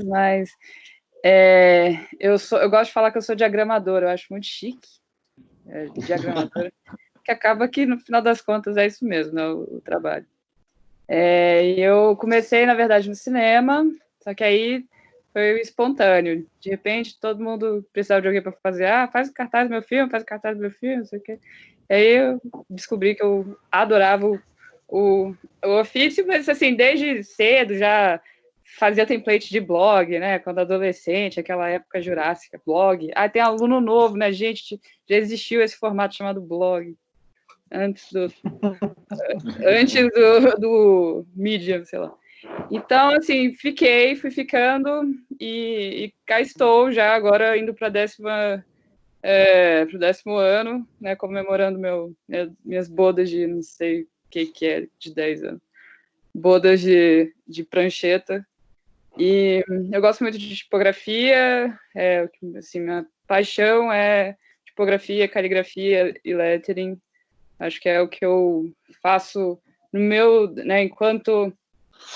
mas eu gosto de falar que eu sou diagramadora, eu acho muito chique, diagramadora, que acaba que, no final das contas, é isso mesmo, né, o trabalho. E eu comecei, na verdade, no cinema, só que aí foi espontâneo. De repente, todo mundo precisava de alguém para fazer, faz o cartaz do meu filme, faz o cartaz do meu filme, não sei o quê. E aí eu descobri que eu adorava o ofício, mas, assim, desde cedo já fazia template de blog, né, quando adolescente, aquela época jurássica, blog. Tem aluno novo, né, gente, já existiu esse formato chamado blog, antes do Medium, sei lá. Então, assim, fui ficando e cá estou já agora indo para o 10º ano, né, comemorando minhas bodas de não sei o que é, de 10 anos. Bodas de prancheta. E eu gosto muito de tipografia, assim, minha paixão é tipografia, caligrafia e lettering. Acho que é o que eu faço no meu, né, enquanto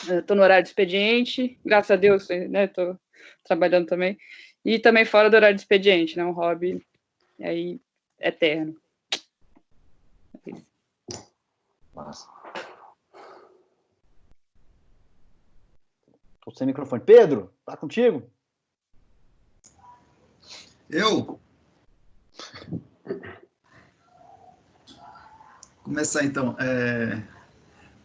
estou no horário de expediente, graças a Deus, né, estou trabalhando também, e também fora do horário de expediente, né, um hobby aí eterno. Massa. Tô sem microfone. Pedro, tá contigo? Eu? Começar então.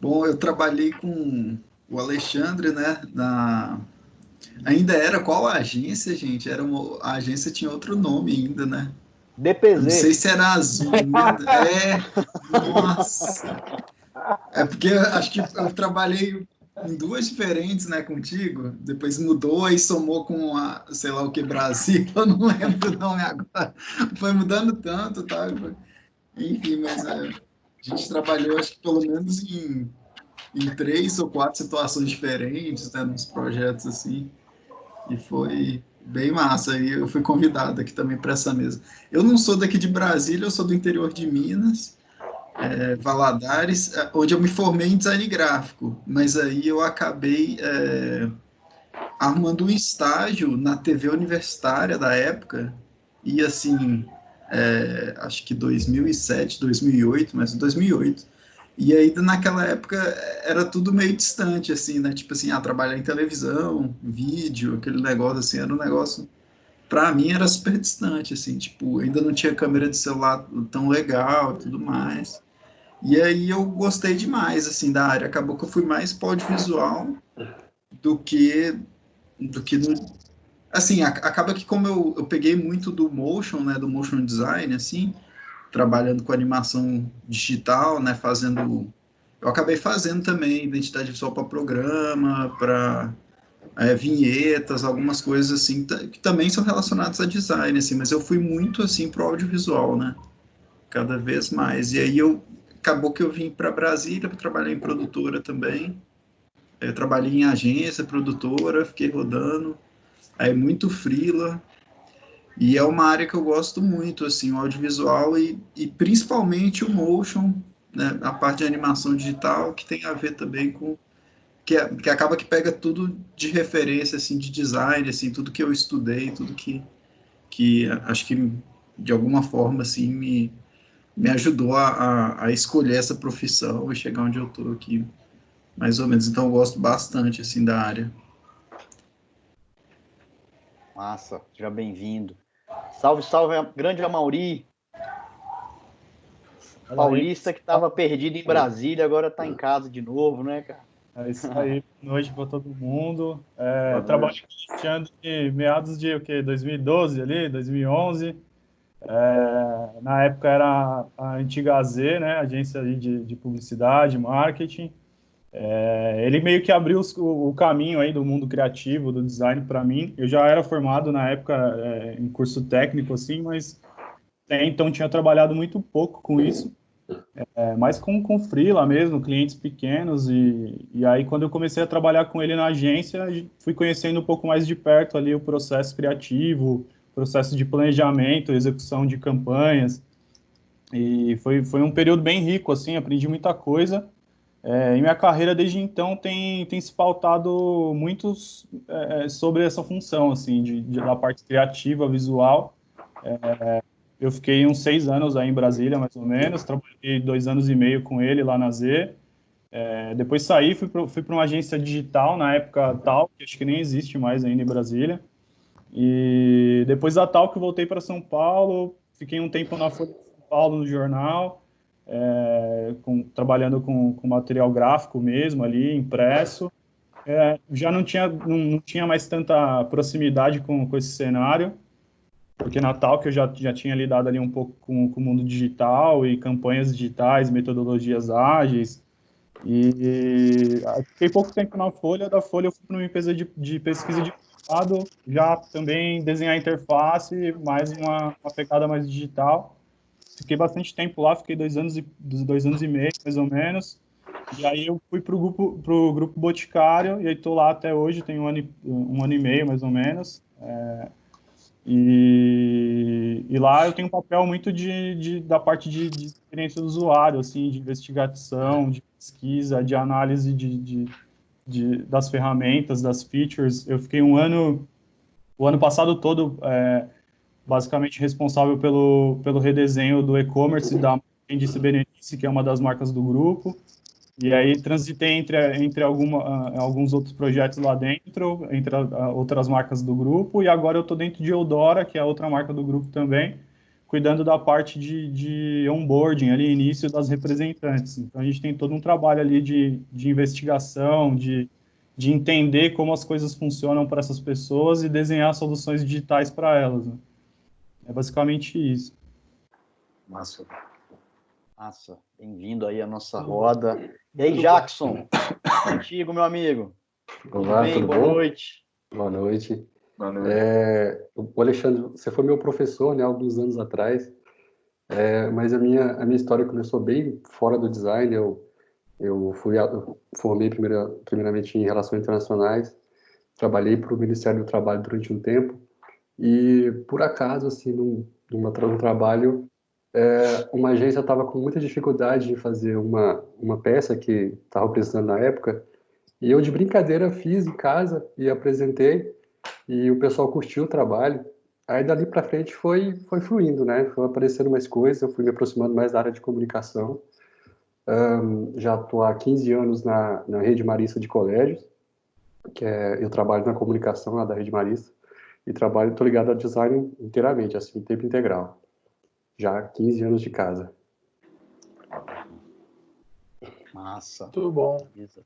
Bom, eu trabalhei com o Alexandre, né? Ainda era qual a agência, gente? A agência tinha outro nome ainda, né? DPZ. Não sei se era Azul. Nossa. É porque eu acho que eu trabalhei em duas diferentes, né, contigo. Depois mudou e somou com a, sei lá o que, Brasil. Eu não lembro o nome agora. Foi mudando tanto, tá? Enfim, mas a gente trabalhou, acho que pelo menos em 3 ou 4 situações diferentes, né, nos projetos assim. E foi bem massa. E eu fui convidado aqui também para essa mesa. Eu não sou daqui de Brasília, eu sou do interior de Minas. Valadares, onde eu me formei em design gráfico, mas aí eu acabei arrumando um estágio na TV universitária da época, e assim, acho que 2007, 2008, mas 2008, e aí naquela época era tudo meio distante, assim, né, tipo assim, trabalhar em televisão, vídeo, aquele negócio assim, era um negócio, para mim era super distante, assim, tipo, ainda não tinha câmera de celular tão legal e tudo mais. E aí eu gostei demais, assim, da área. Acabou que eu fui mais para o audiovisual do que no... Assim, acaba que como eu peguei muito do motion, né, do motion design, assim, trabalhando com animação digital, né, fazendo... Eu acabei fazendo também identidade visual para programa, para vinhetas, algumas coisas assim, que também são relacionadas a design, assim, mas eu fui muito, assim, para o audiovisual, né, cada vez mais. E aí acabou que eu vim para Brasília para trabalhar em produtora também. Eu trabalhei em agência, produtora, fiquei rodando, aí muito freela, e é uma área que eu gosto muito, assim, o audiovisual e principalmente o motion, né, a parte de animação digital, que tem a ver também com, que acaba que pega tudo de referência, assim, de design, assim, tudo que eu estudei, tudo que acho que de alguma forma, assim, me ajudou a escolher essa profissão e chegar onde eu estou aqui, mais ou menos. Então, eu gosto bastante, assim, da área. Massa, seja bem-vindo. Salve, salve, grande Amauri. Paulista que estava perdido em Brasília, agora está em casa de novo, né, cara? É isso aí, boa noite para todo mundo. Trabalho com o Alexandre de meados de 2012 ali, 2011. Na época era a antiga AZ, né, agência de publicidade, marketing. Ele meio que abriu o caminho aí do mundo criativo, do design para mim. Eu já era formado na época em curso técnico, assim, mas então tinha trabalhado muito pouco com isso. Mais com freela mesmo, clientes pequenos, e aí quando eu comecei a trabalhar com ele na agência, fui conhecendo um pouco mais de perto ali o processo criativo, processo de planejamento, execução de campanhas, e foi um período bem rico, assim, aprendi muita coisa, E minha carreira desde então tem se pautado muito sobre essa função, assim, da parte criativa, visual. Eu fiquei uns 6 anos aí em Brasília, mais ou menos, trabalhei 2 anos e meio com ele lá na Z. Depois saí, fui para uma agência digital, na época Tal, que acho que nem existe mais ainda em Brasília. E depois da Tal que voltei para São Paulo, fiquei um tempo na Folha de São Paulo, no jornal, trabalhando com material gráfico mesmo ali, impresso. Já não tinha mais tanta proximidade com esse cenário, porque na Tal que eu já tinha lidado ali um pouco com o mundo digital e campanhas digitais, metodologias ágeis. E fiquei pouco tempo na Folha. Da Folha eu fui para uma empresa de pesquisa de mercado, já também desenhar interface, mais uma pegada mais digital. Fiquei bastante tempo lá, fiquei 2 anos e meio, mais ou menos. E aí eu fui para o grupo Boticário, e aí estou lá até hoje, tem um ano e meio, mais ou menos. E lá eu tenho um papel muito da parte de experiência do usuário, assim, de investigação, de pesquisa, de análise das ferramentas, das features. Eu fiquei o ano passado todo, basicamente responsável pelo redesenho do e-commerce da Quem Disse Berenice, que é uma das marcas do grupo. E aí transitei entre alguns outros projetos lá dentro, entre outras marcas do grupo, e agora eu estou dentro de Eudora, que é outra marca do grupo também, cuidando da parte de onboarding, ali, início das representantes. Então a gente tem todo um trabalho ali de investigação, de entender como as coisas funcionam para essas pessoas e desenhar soluções digitais para elas, né? É basicamente isso. Massa. Massa. Bem-vindo aí à nossa roda. E aí, Jackson? Contigo, meu amigo. Olá, Tudo bem? tudo Boa bom? noite. Boa noite. Boa noite. O Alexandre, você foi meu professor, né, alguns anos atrás, mas a minha história começou bem fora do design. Eu formei primeiramente em Relações Internacionais, trabalhei para o Ministério do Trabalho durante um tempo, e por acaso, assim, num trabalho, uma agência estava com muita dificuldade em fazer uma peça que estava precisando na época, e eu de brincadeira fiz em casa e apresentei, e o pessoal curtiu o trabalho. Aí dali para frente foi fluindo, né? Foi aparecendo mais coisas, eu fui me aproximando mais da área de comunicação. Já estou há 15 anos na Rede Marista de Colégios, eu trabalho na comunicação lá da Rede Marista, e estou ligado a design inteiramente, assim, tempo integral. Já há 15 anos de casa. Massa. Tudo bom. Beleza.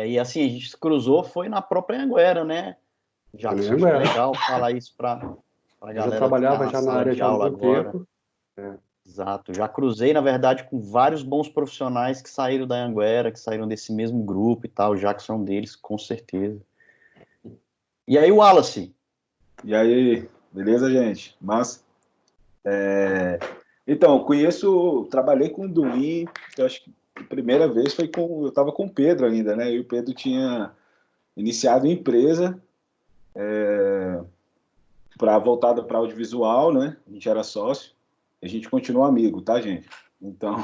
E assim, a gente se cruzou, foi na própria Anguera, né? Jackson, acho que é legal falar isso para a galera Eu já trabalhava que tá já na sala área de já há aula algum agora. tempo. Exato. Já cruzei, na verdade, com vários bons profissionais que saíram da Anguera, que saíram desse mesmo grupo e tal. O Jackson é um deles, com certeza. E aí, Wallace? E aí, beleza, gente? Massa. Então, trabalhei com o Duin, que eu acho que a primeira vez eu estava com o Pedro ainda, né? Eu e o Pedro tinha iniciado a empresa voltada para audiovisual, né? A gente era sócio, a gente continuou amigo, tá, gente? Então,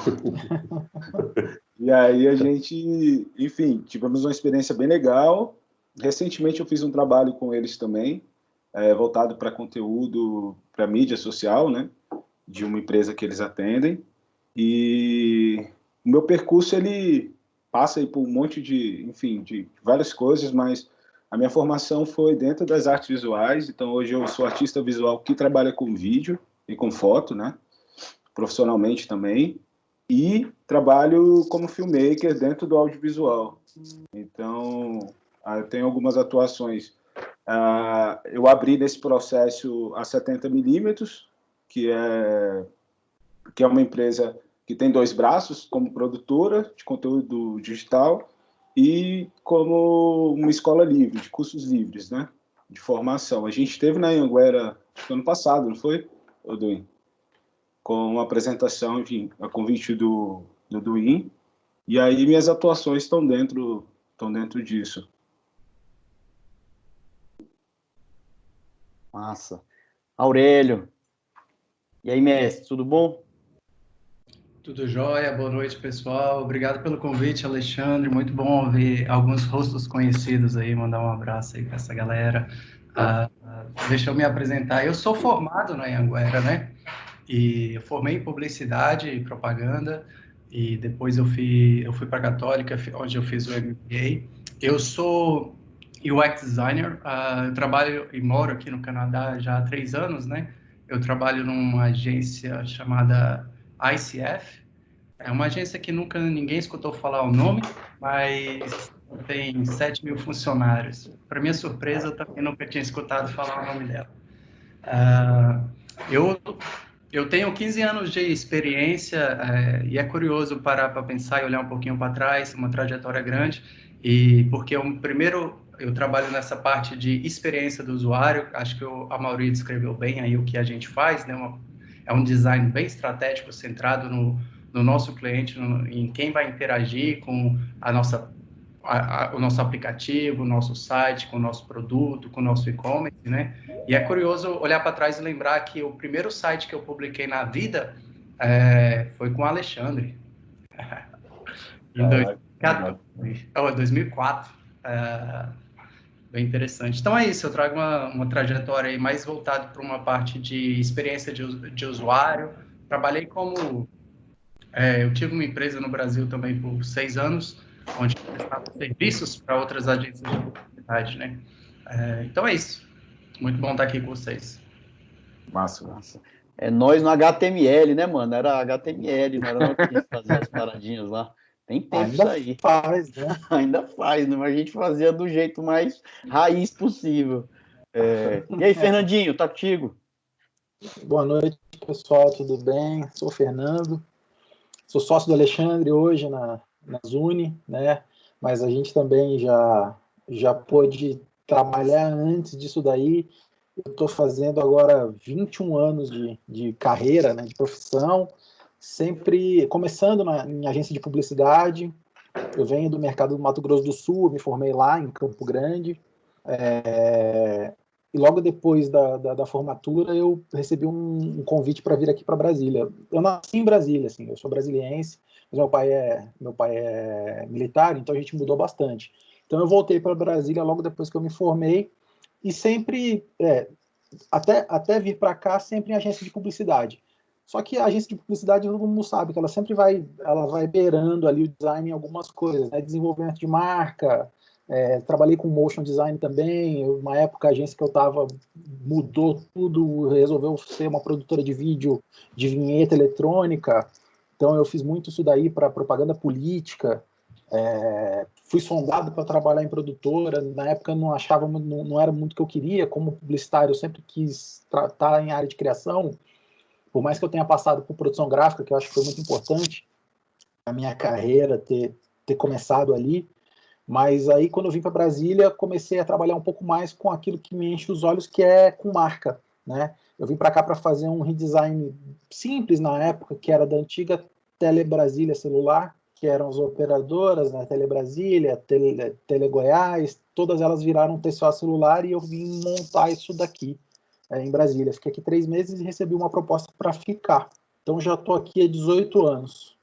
e aí a gente, enfim, tivemos uma experiência bem legal. Recentemente eu fiz um trabalho com eles também, voltado para conteúdo, para mídia social, né? De uma empresa que eles atendem. E o meu percurso, ele passa aí por um monte de várias coisas, mas a minha formação foi dentro das artes visuais. Então hoje eu sou artista visual que trabalha com vídeo e com foto, né? Profissionalmente também. E trabalho como filmmaker dentro do audiovisual. Então, eu tenho algumas atuações. Eu abri nesse processo a 70mm, que é uma empresa que tem 2 braços, como produtora de conteúdo digital e como uma escola livre, de cursos livres, né? De formação. A gente esteve na Anhanguera ano passado, não foi, Duin? Com uma apresentação, enfim, a convite do Duin. E aí minhas atuações estão dentro disso. Massa. Aurélio. E aí, mestre, tudo bom? Tudo jóia, boa noite, pessoal. Obrigado pelo convite, Alexandre. Muito bom ver alguns rostos conhecidos aí, mandar um abraço aí para essa galera. Deixa eu me apresentar. Eu sou formado na Anhanguera, né? E eu formei em publicidade e propaganda, e depois eu fui para a Católica, onde eu fiz o MBA. Eu sou UX designer, eu trabalho e moro aqui no Canadá já há 3 anos, né? Eu trabalho numa agência chamada ICF. É uma agência que nunca ninguém escutou falar o nome, mas tem 7 mil funcionários. Para minha surpresa, eu também nunca tinha escutado falar o nome dela. Eu tenho 15 anos de experiência, e é curioso parar para pensar e olhar um pouquinho para trás, uma trajetória grande, e porque eu trabalho nessa parte de experiência do usuário. Acho que a Mauri descreveu bem aí o que a gente faz, né? É um design bem estratégico, centrado no nosso cliente, em quem vai interagir com o nosso aplicativo, o nosso site, com o nosso produto, com o nosso e-commerce, né? E é curioso olhar para trás e lembrar que o primeiro site que eu publiquei na vida foi com o Alexandre, em 2004. Bem interessante. Então é isso, eu trago uma trajetória aí mais voltada para uma parte de experiência de usuário. Trabalhei eu tive uma empresa no Brasil também por 6 anos, onde eu prestava serviços para outras agências de publicidade, né? Então é isso. Muito bom estar aqui com vocês. Massa. É nós no HTML, né, mano? Era HTML, não era nós que fazia as paradinhas lá. Tem tempo isso aí. Faz, né? Ainda faz, né? Mas a gente fazia do jeito mais raiz possível. E aí, Fernandinho, tá contigo? Boa noite, pessoal, tudo bem? Sou o Fernando, sou sócio do Alexandre hoje na Zuni, né? Mas a gente também já pôde trabalhar antes disso daí. Eu estou fazendo agora 21 anos de carreira, né, de profissão, sempre começando em agência de publicidade. Eu venho do mercado do Mato Grosso do Sul, me formei lá em Campo Grande. E logo depois da formatura eu recebi um convite para vir aqui para Brasília. Eu nasci em Brasília, assim, eu sou brasiliense, mas meu pai é militar, então a gente mudou bastante. Então eu voltei para Brasília logo depois que eu me formei, e sempre, até vir para cá, sempre em agência de publicidade. Só que a agência de publicidade, todo mundo sabe que ela sempre vai beirando ali o design em algumas coisas, né? Desenvolvimento de marca. Trabalhei com motion design também. Uma época a agência que eu estava mudou tudo, resolveu ser uma produtora de vídeo de vinheta eletrônica. Então eu fiz muito isso daí para propaganda política. Fui sondado para trabalhar em produtora. Na época eu não era muito o que eu queria. Como publicitário, eu sempre quis tratar em área de criação. Por mais que eu tenha passado por produção gráfica, que eu acho que foi muito importante na minha carreira ter começado ali. Mas aí, quando eu vim para Brasília, comecei a trabalhar um pouco mais com aquilo que me enche os olhos, que é com marca, né? Eu vim para cá para fazer um redesign simples na época, que era da antiga Tele Brasília celular, que eram as operadoras, né? Tele Brasília, Tele Goiás, todas elas viraram TCO celular, e eu vim montar isso daqui em Brasília. Fiquei aqui 3 meses e recebi uma proposta para ficar. Então já estou aqui há 18 anos.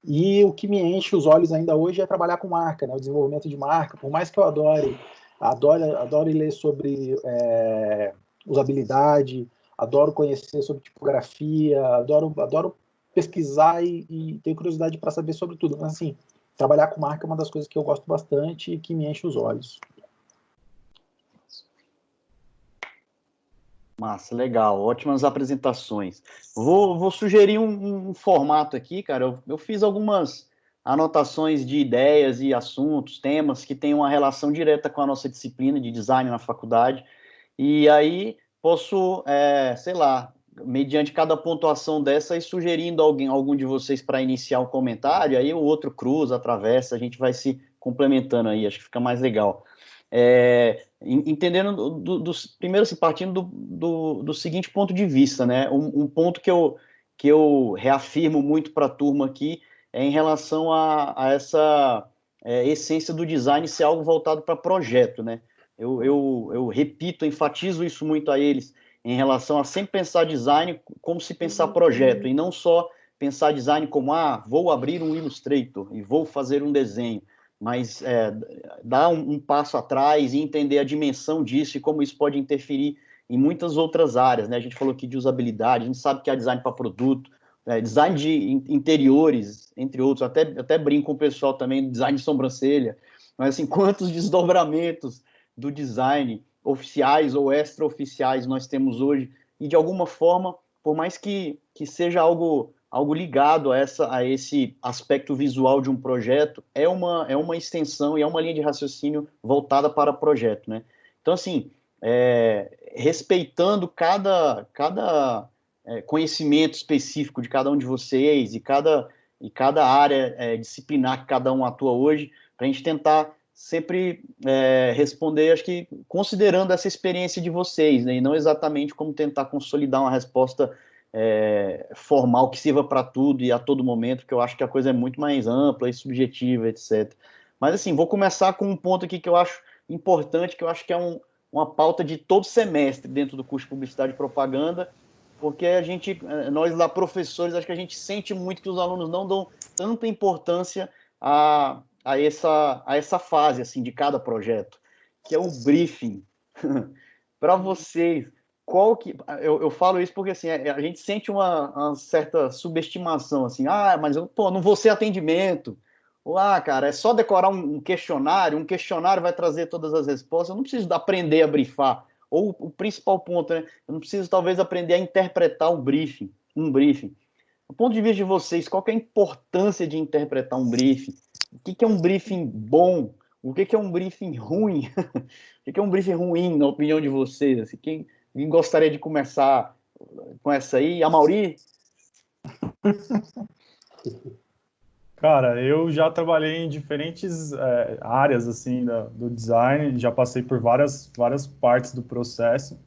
E o que me enche os olhos ainda hoje é trabalhar com marca, né? O desenvolvimento de marca. Por mais que eu adore ler sobre usabilidade, adoro conhecer sobre tipografia, adoro pesquisar e tenho curiosidade para saber sobre tudo. Mas, assim, trabalhar com marca é uma das coisas que eu gosto bastante e que me enche os olhos. Massa, legal, ótimas apresentações. Vou sugerir um formato aqui, cara. Eu fiz algumas anotações de ideias e assuntos, temas que têm uma relação direta com a nossa disciplina de design na faculdade. E aí posso, sei lá, mediante cada pontuação dessa, ir sugerindo algum de vocês para iniciar um comentário, aí o outro cruza, atravessa, a gente vai se complementando aí, acho que fica mais legal. Entendendo primeiro, assim, partindo do seguinte ponto de vista, né? Um ponto que eu reafirmo muito para a turma aqui é em relação a essa essência do design ser algo voltado para projeto, né? Eu repito, enfatizo isso muito a eles, em relação a sempre pensar design como se pensar projeto, e não só pensar design como, vou abrir um Illustrator e vou fazer um desenho, mas dar um passo atrás e entender a dimensão disso e como isso pode interferir em muitas outras áreas, né? A gente falou aqui de usabilidade, a gente sabe que há design para produto, design de interiores, entre outros, até brinco com o pessoal também, design de sobrancelha, mas assim, quantos desdobramentos do design oficiais ou extra-oficiais nós temos hoje, e de alguma forma, por mais que seja algo ligado a esse aspecto visual de um projeto, é uma extensão e é uma linha de raciocínio voltada para projeto, né? Então, assim, respeitando cada conhecimento específico de cada um de vocês e cada área disciplinar que cada um atua hoje, para a gente tentar sempre responder, acho que considerando essa experiência de vocês, né, e não exatamente como tentar consolidar uma resposta formal que sirva para tudo e a todo momento, porque eu acho que a coisa é muito mais ampla e subjetiva, etc. Mas, assim, vou começar com um ponto aqui que eu acho importante, que eu acho que é uma pauta de todo semestre dentro do curso de Publicidade e Propaganda, porque nós lá, professores, acho que a gente sente muito que os alunos não dão tanta importância a essa fase, assim, de cada projeto, que é o briefing. Para vocês, eu falo isso porque, assim, a gente sente uma certa subestimação, assim, mas eu não vou ser atendimento, ou, cara, é só decorar um questionário vai trazer todas as respostas, eu não preciso aprender a briefar, ou o principal ponto, né, eu não preciso, talvez, aprender a interpretar um briefing. Do ponto de vista de vocês, qual que é a importância de interpretar um briefing? O que é um briefing bom? O que é um briefing ruim? O que é um briefing ruim, na opinião de vocês? Assim, quem gostaria de começar com essa aí? Amaury? Cara, eu já trabalhei em diferentes áreas assim do design, já passei por várias partes do processo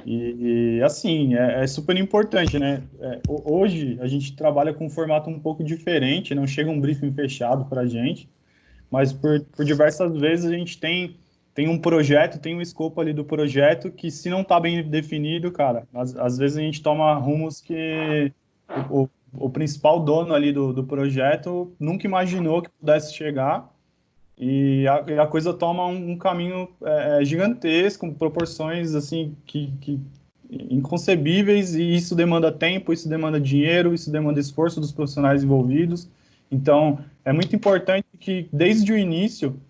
e assim, é super importante, né? Hoje a gente trabalha com um formato um pouco diferente, não chega um briefing fechado para a gente, mas por diversas vezes a gente tem um projeto, tem um escopo ali do projeto que, se não está bem definido, cara, às vezes a gente toma rumos que o principal dono ali do projeto nunca imaginou que pudesse chegar, e a coisa toma um caminho gigantesco, com proporções assim que inconcebíveis, e isso demanda tempo, isso demanda dinheiro, isso demanda esforço dos profissionais envolvidos. Então, é muito importante que, desde o início,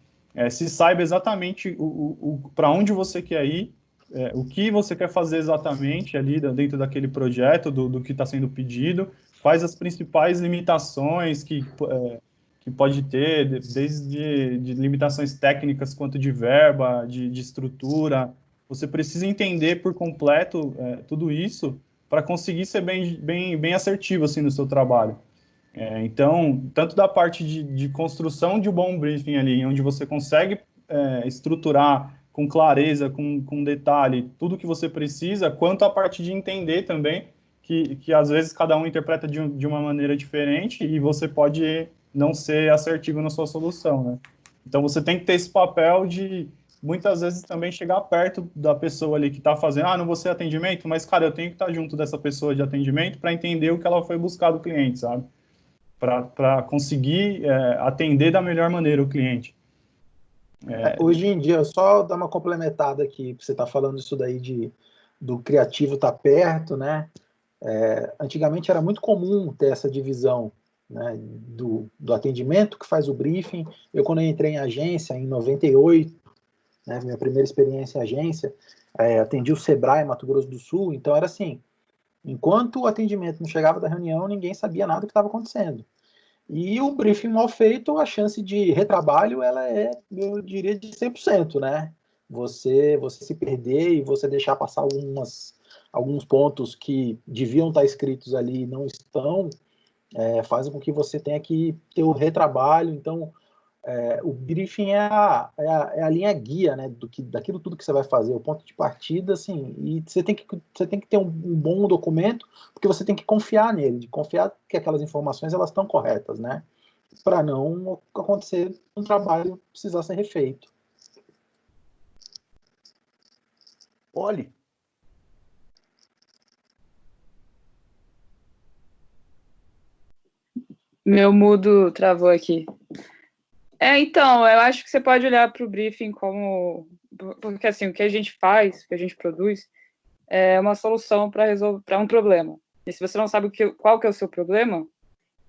se saiba exatamente para onde você quer ir, o que você quer fazer exatamente ali dentro daquele projeto, do que está sendo pedido, quais as principais limitações que pode ter, desde de limitações técnicas quanto de verba, de estrutura. Você precisa entender por completo tudo isso para conseguir ser bem assertivo assim, no seu trabalho. Então, tanto da parte de construção de um bom briefing ali, onde você consegue estruturar com clareza, com detalhe, tudo que você precisa, quanto a parte de entender também que às vezes cada um interpreta de uma maneira diferente e você pode não ser assertivo na sua solução, né? Então, você tem que ter esse papel de, muitas vezes, também chegar perto da pessoa ali que está fazendo, não vou ser atendimento, mas, cara, eu tenho que estar junto dessa pessoa de atendimento para entender o que ela foi buscar do cliente, sabe? Para conseguir atender da melhor maneira o cliente. Hoje em dia, só dar uma complementada aqui, você está falando isso daí do criativo estar perto, né? Antigamente era muito comum ter essa divisão, né, do atendimento que faz o briefing. Eu, quando eu entrei em agência, em 98, né, minha primeira experiência em agência, atendi o Sebrae, Mato Grosso do Sul, então era assim, enquanto o atendimento não chegava da reunião, ninguém sabia nada do que estava acontecendo. E o briefing mal feito, a chance de retrabalho, ela eu diria, de 100%, né? Você se perder e você deixar passar alguns pontos que deviam estar escritos ali e não estão, fazem com que você tenha que ter o retrabalho. Então, o briefing é a linha guia, né, daquilo tudo que você vai fazer, o ponto de partida, assim, e você tem que ter um bom documento, porque você tem que confiar nele, de confiar que aquelas informações elas estão corretas, né, para não acontecer um trabalho precisar ser refeito. Olhe. Meu mudo travou aqui. Então, eu acho que você pode olhar para o briefing como... Porque, assim, o que a gente faz, o que a gente produz, é uma solução para resolver um problema. E se você não sabe qual que é o seu problema,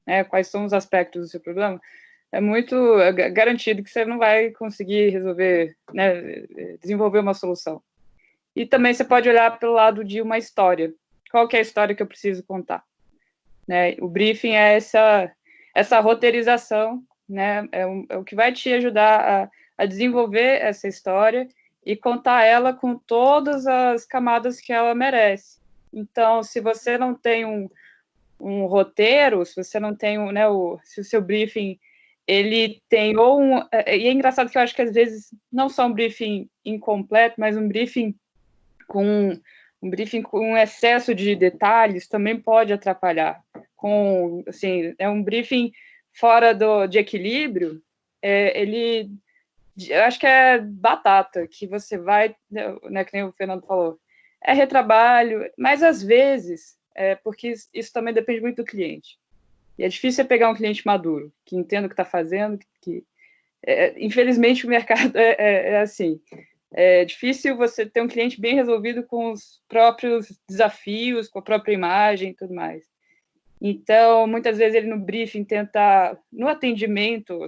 né, quais são os aspectos do seu problema, é muito garantido que você não vai conseguir resolver, né, desenvolver uma solução. E também você pode olhar pelo lado de uma história. Qual que é a história que eu preciso contar? Né? O briefing é essa roteirização, né? É o que vai te ajudar a desenvolver essa história e contar ela com todas as camadas que ela merece. Então, se você não tem um roteiro, se você não tem né, se o seu briefing ele tem e é engraçado que eu acho que às vezes não só um briefing incompleto, mas um briefing com excesso de detalhes também pode atrapalhar. Assim, é um briefing fora de equilíbrio, eu acho que é batata, que você vai, né, que nem o Fernando falou, é retrabalho, mas às vezes, porque isso também depende muito do cliente. E é difícil você pegar um cliente maduro, que entenda o que está fazendo, infelizmente o mercado é assim. É difícil você ter um cliente bem resolvido com os próprios desafios, com a própria imagem e tudo mais. Então, muitas vezes ele no briefing tenta, no atendimento,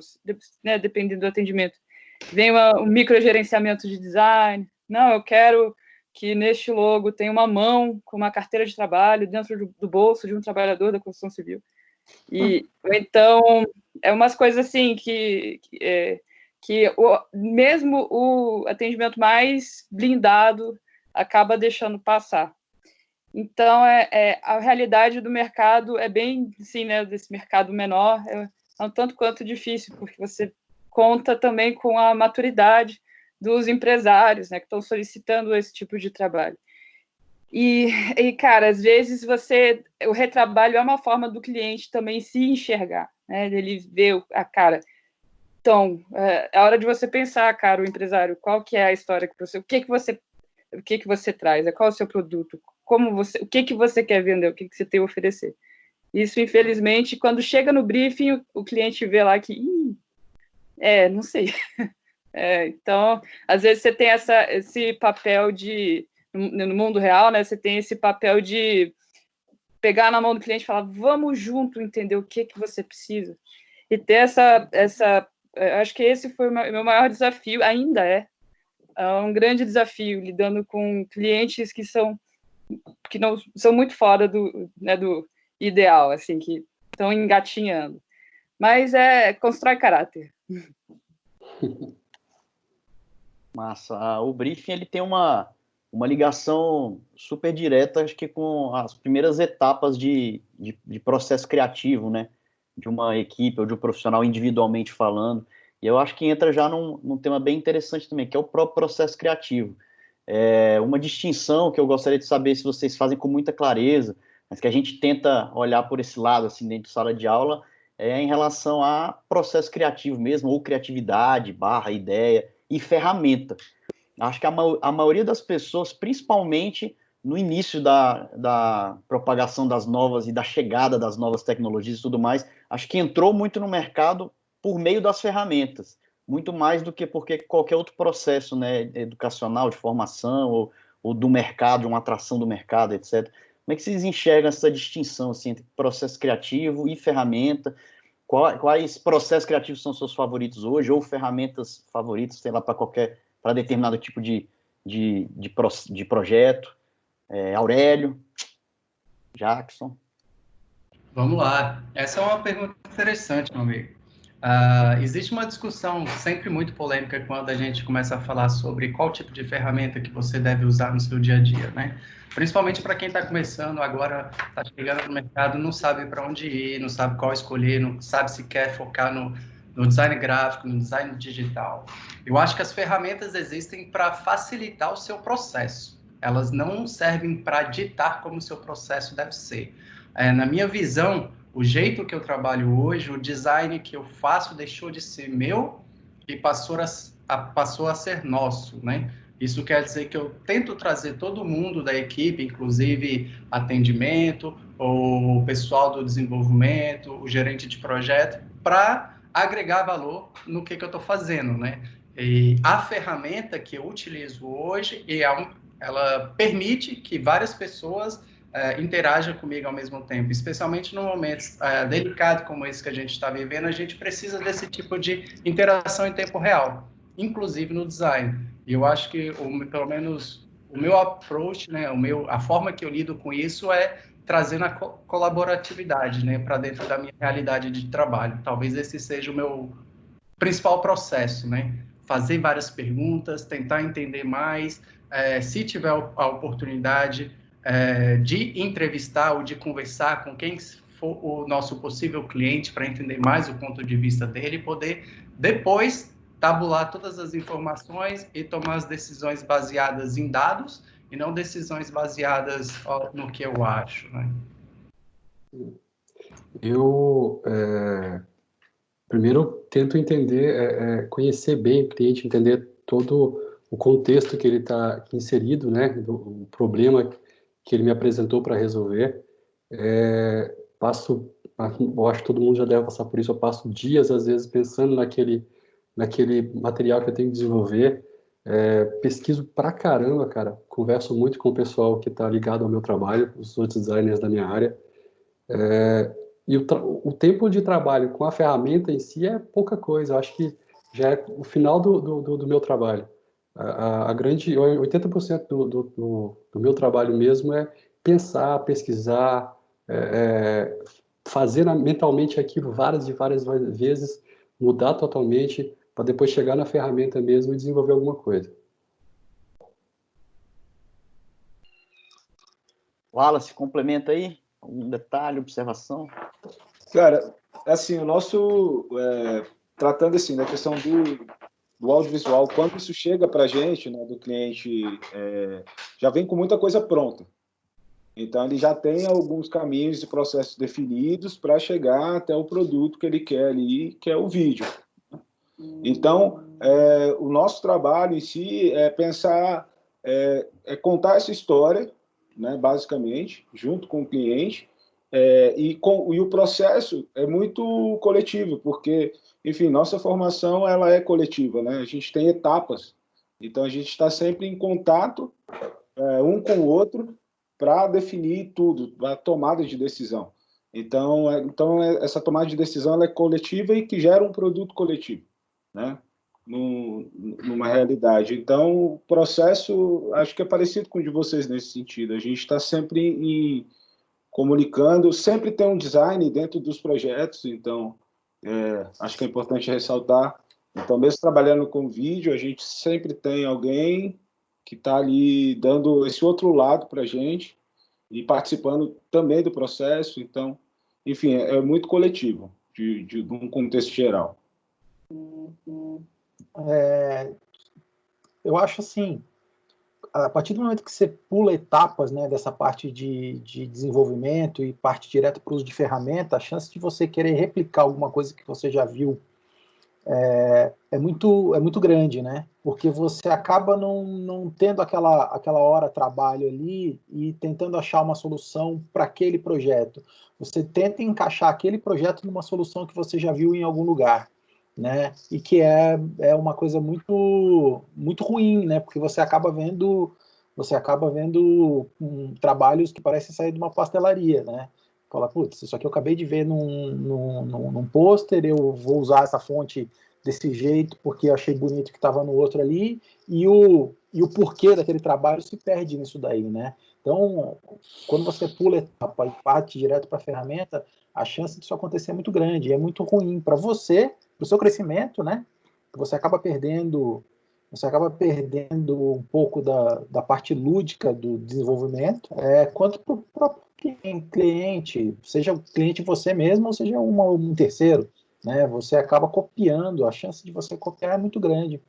né, dependendo do atendimento, vem um microgerenciamento de design. Não, eu quero que neste logo tenha uma mão com uma carteira de trabalho dentro do bolso de um trabalhador da construção civil. Então, umas coisas assim que mesmo o atendimento mais blindado acaba deixando passar. Então, a realidade do mercado é bem, assim, né, desse mercado menor, é um tanto quanto difícil, porque você conta também com a maturidade dos empresários, né, que estão solicitando esse tipo de trabalho. E, cara, às vezes o retrabalho é uma forma do cliente também se enxergar, né, ele vê cara. Então, é hora de você pensar, cara, o empresário, qual que é a história que você... O que você traz? Qual é o seu produto? O que você quer vender? O que você tem a oferecer? Isso, infelizmente, quando chega no briefing, o cliente vê lá que... não sei. Então, às vezes você tem esse papel no mundo real, né? Você tem esse papel de pegar na mão do cliente e falar, vamos junto entender o que você precisa. E ter acho que esse foi o meu maior desafio, ainda é um grande desafio, lidando com clientes que não são muito fora do ideal, assim, que estão engatinhando. Mas constrói caráter. Massa. O briefing ele tem uma ligação super direta, acho que com as primeiras etapas de processo criativo, né? De uma equipe ou de um profissional individualmente falando. E eu acho que entra já num tema bem interessante também, que é o próprio processo criativo. Uma distinção que eu gostaria de saber se vocês fazem com muita clareza, mas que a gente tenta olhar por esse lado, assim, dentro de sala de aula, em relação a processo criativo mesmo, ou criatividade, ideia e ferramenta. Acho que a maioria das pessoas, principalmente no início da propagação das novas e da chegada das novas tecnologias e tudo mais, acho que entrou muito no mercado por meio das ferramentas, muito mais do que porque qualquer outro processo, né, educacional, de formação, ou do mercado, uma atração do mercado, etc. Como é que vocês enxergam essa distinção assim, entre processo criativo e ferramenta? Quais processos criativos são seus favoritos hoje, ou ferramentas favoritas, sei lá, para determinado tipo de projeto? Aurélio, Jackson. Vamos lá. Essa é uma pergunta interessante, meu amigo. Existe uma discussão sempre muito polêmica quando a gente começa a falar sobre qual tipo de ferramenta que você deve usar no seu dia a dia, né? Principalmente para quem está começando agora, está chegando no mercado, não sabe para onde ir, não sabe qual escolher, não sabe se quer focar no design gráfico, no design digital. Eu acho que as ferramentas existem para facilitar o seu processo. Elas não servem para ditar como o seu processo deve ser. Na minha visão, o jeito que eu trabalho hoje, o design que eu faço deixou de ser meu e passou a ser nosso, né? Isso quer dizer que eu tento trazer todo mundo da equipe, inclusive atendimento, o pessoal do desenvolvimento, o gerente de projeto, para agregar valor no que eu estou fazendo, né? E a ferramenta que eu utilizo hoje, ela permite que várias pessoas interajam comigo ao mesmo tempo, especialmente num momento delicado como esse que a gente está vivendo, a gente precisa desse tipo de interação em tempo real, inclusive no design. E eu acho que, pelo menos, o meu approach, né, a forma que eu lido com isso é trazendo a colaboratividade, né, para dentro da minha realidade de trabalho. Talvez esse seja o meu principal processo, né? Fazer várias perguntas, tentar entender mais, se tiver a oportunidade de entrevistar ou de conversar com quem for o nosso possível cliente para entender mais o ponto de vista dele e poder depois tabular todas as informações e tomar as decisões baseadas em dados e não decisões baseadas no que eu acho, né? Eu primeiro tento entender, conhecer bem o cliente, entender todo o contexto que ele está inserido, né, o problema que ele me apresentou para resolver. Eu acho que todo mundo já deve passar por isso, eu passo dias, às vezes, pensando naquele material que eu tenho que desenvolver, pesquiso pra caramba, cara, converso muito com o pessoal que está ligado ao meu trabalho, os outros designers da minha área, e o tempo de trabalho com a ferramenta em si é pouca coisa. Eu acho que já é o final do meu trabalho. A grande 80% do meu trabalho mesmo é pensar, pesquisar, fazer mentalmente aquilo várias e várias vezes, mudar totalmente, para depois chegar na ferramenta mesmo e desenvolver alguma coisa. Wallace, complementa aí? Algum detalhe, observação? Cara, assim, o nosso... tratando assim, da questão do audiovisual, quando isso chega para a gente, né, do cliente, já vem com muita coisa pronta. Então, ele já tem alguns caminhos e processos definidos para chegar até o produto que ele quer ali, que é o vídeo. Então, o nosso trabalho em si é pensar, contar essa história, né, basicamente, junto com o cliente, e o processo é muito coletivo, porque, enfim, nossa formação ela é coletiva, né? A gente tem etapas, então a gente está sempre em contato um com o outro para definir tudo, a tomada de decisão. Então essa tomada de decisão ela é coletiva e que gera um produto coletivo, né? Numa realidade. Então, o processo, acho que é parecido com o de vocês nesse sentido. A gente está sempre comunicando, sempre tem um design dentro dos projetos, então, acho que é importante ressaltar. Então, mesmo trabalhando com vídeo, a gente sempre tem alguém que está ali dando esse outro lado para a gente e participando também do processo. Então, enfim, é muito coletivo, de um contexto geral. Eu acho assim, a partir do momento que você pula etapas, né, dessa parte de desenvolvimento e parte direto para o uso de ferramenta, a chance de você querer replicar alguma coisa que você já viu é muito grande, né? Porque você acaba não tendo aquela hora trabalho ali e tentando achar uma solução para aquele projeto. Você tenta encaixar aquele projeto numa solução que você já viu em algum lugar, né? E que é uma coisa muito ruim, né? Porque você acaba vendo trabalhos que parecem sair de uma pastelaria, né? Fala, putz, isso aqui eu acabei de ver num pôster, eu vou usar essa fonte desse jeito porque eu achei bonito que estava no outro ali, e o porquê daquele trabalho se perde nisso daí, né? Então, quando você pula etapa e parte direto para a ferramenta, a chance disso acontecer é muito grande, é muito ruim para você, para o seu crescimento, né? Você acaba perdendo um pouco da parte lúdica do desenvolvimento, quanto para o próprio cliente, seja o cliente você mesmo ou seja um terceiro, né? Você acaba copiando, a chance de você copiar é muito grande.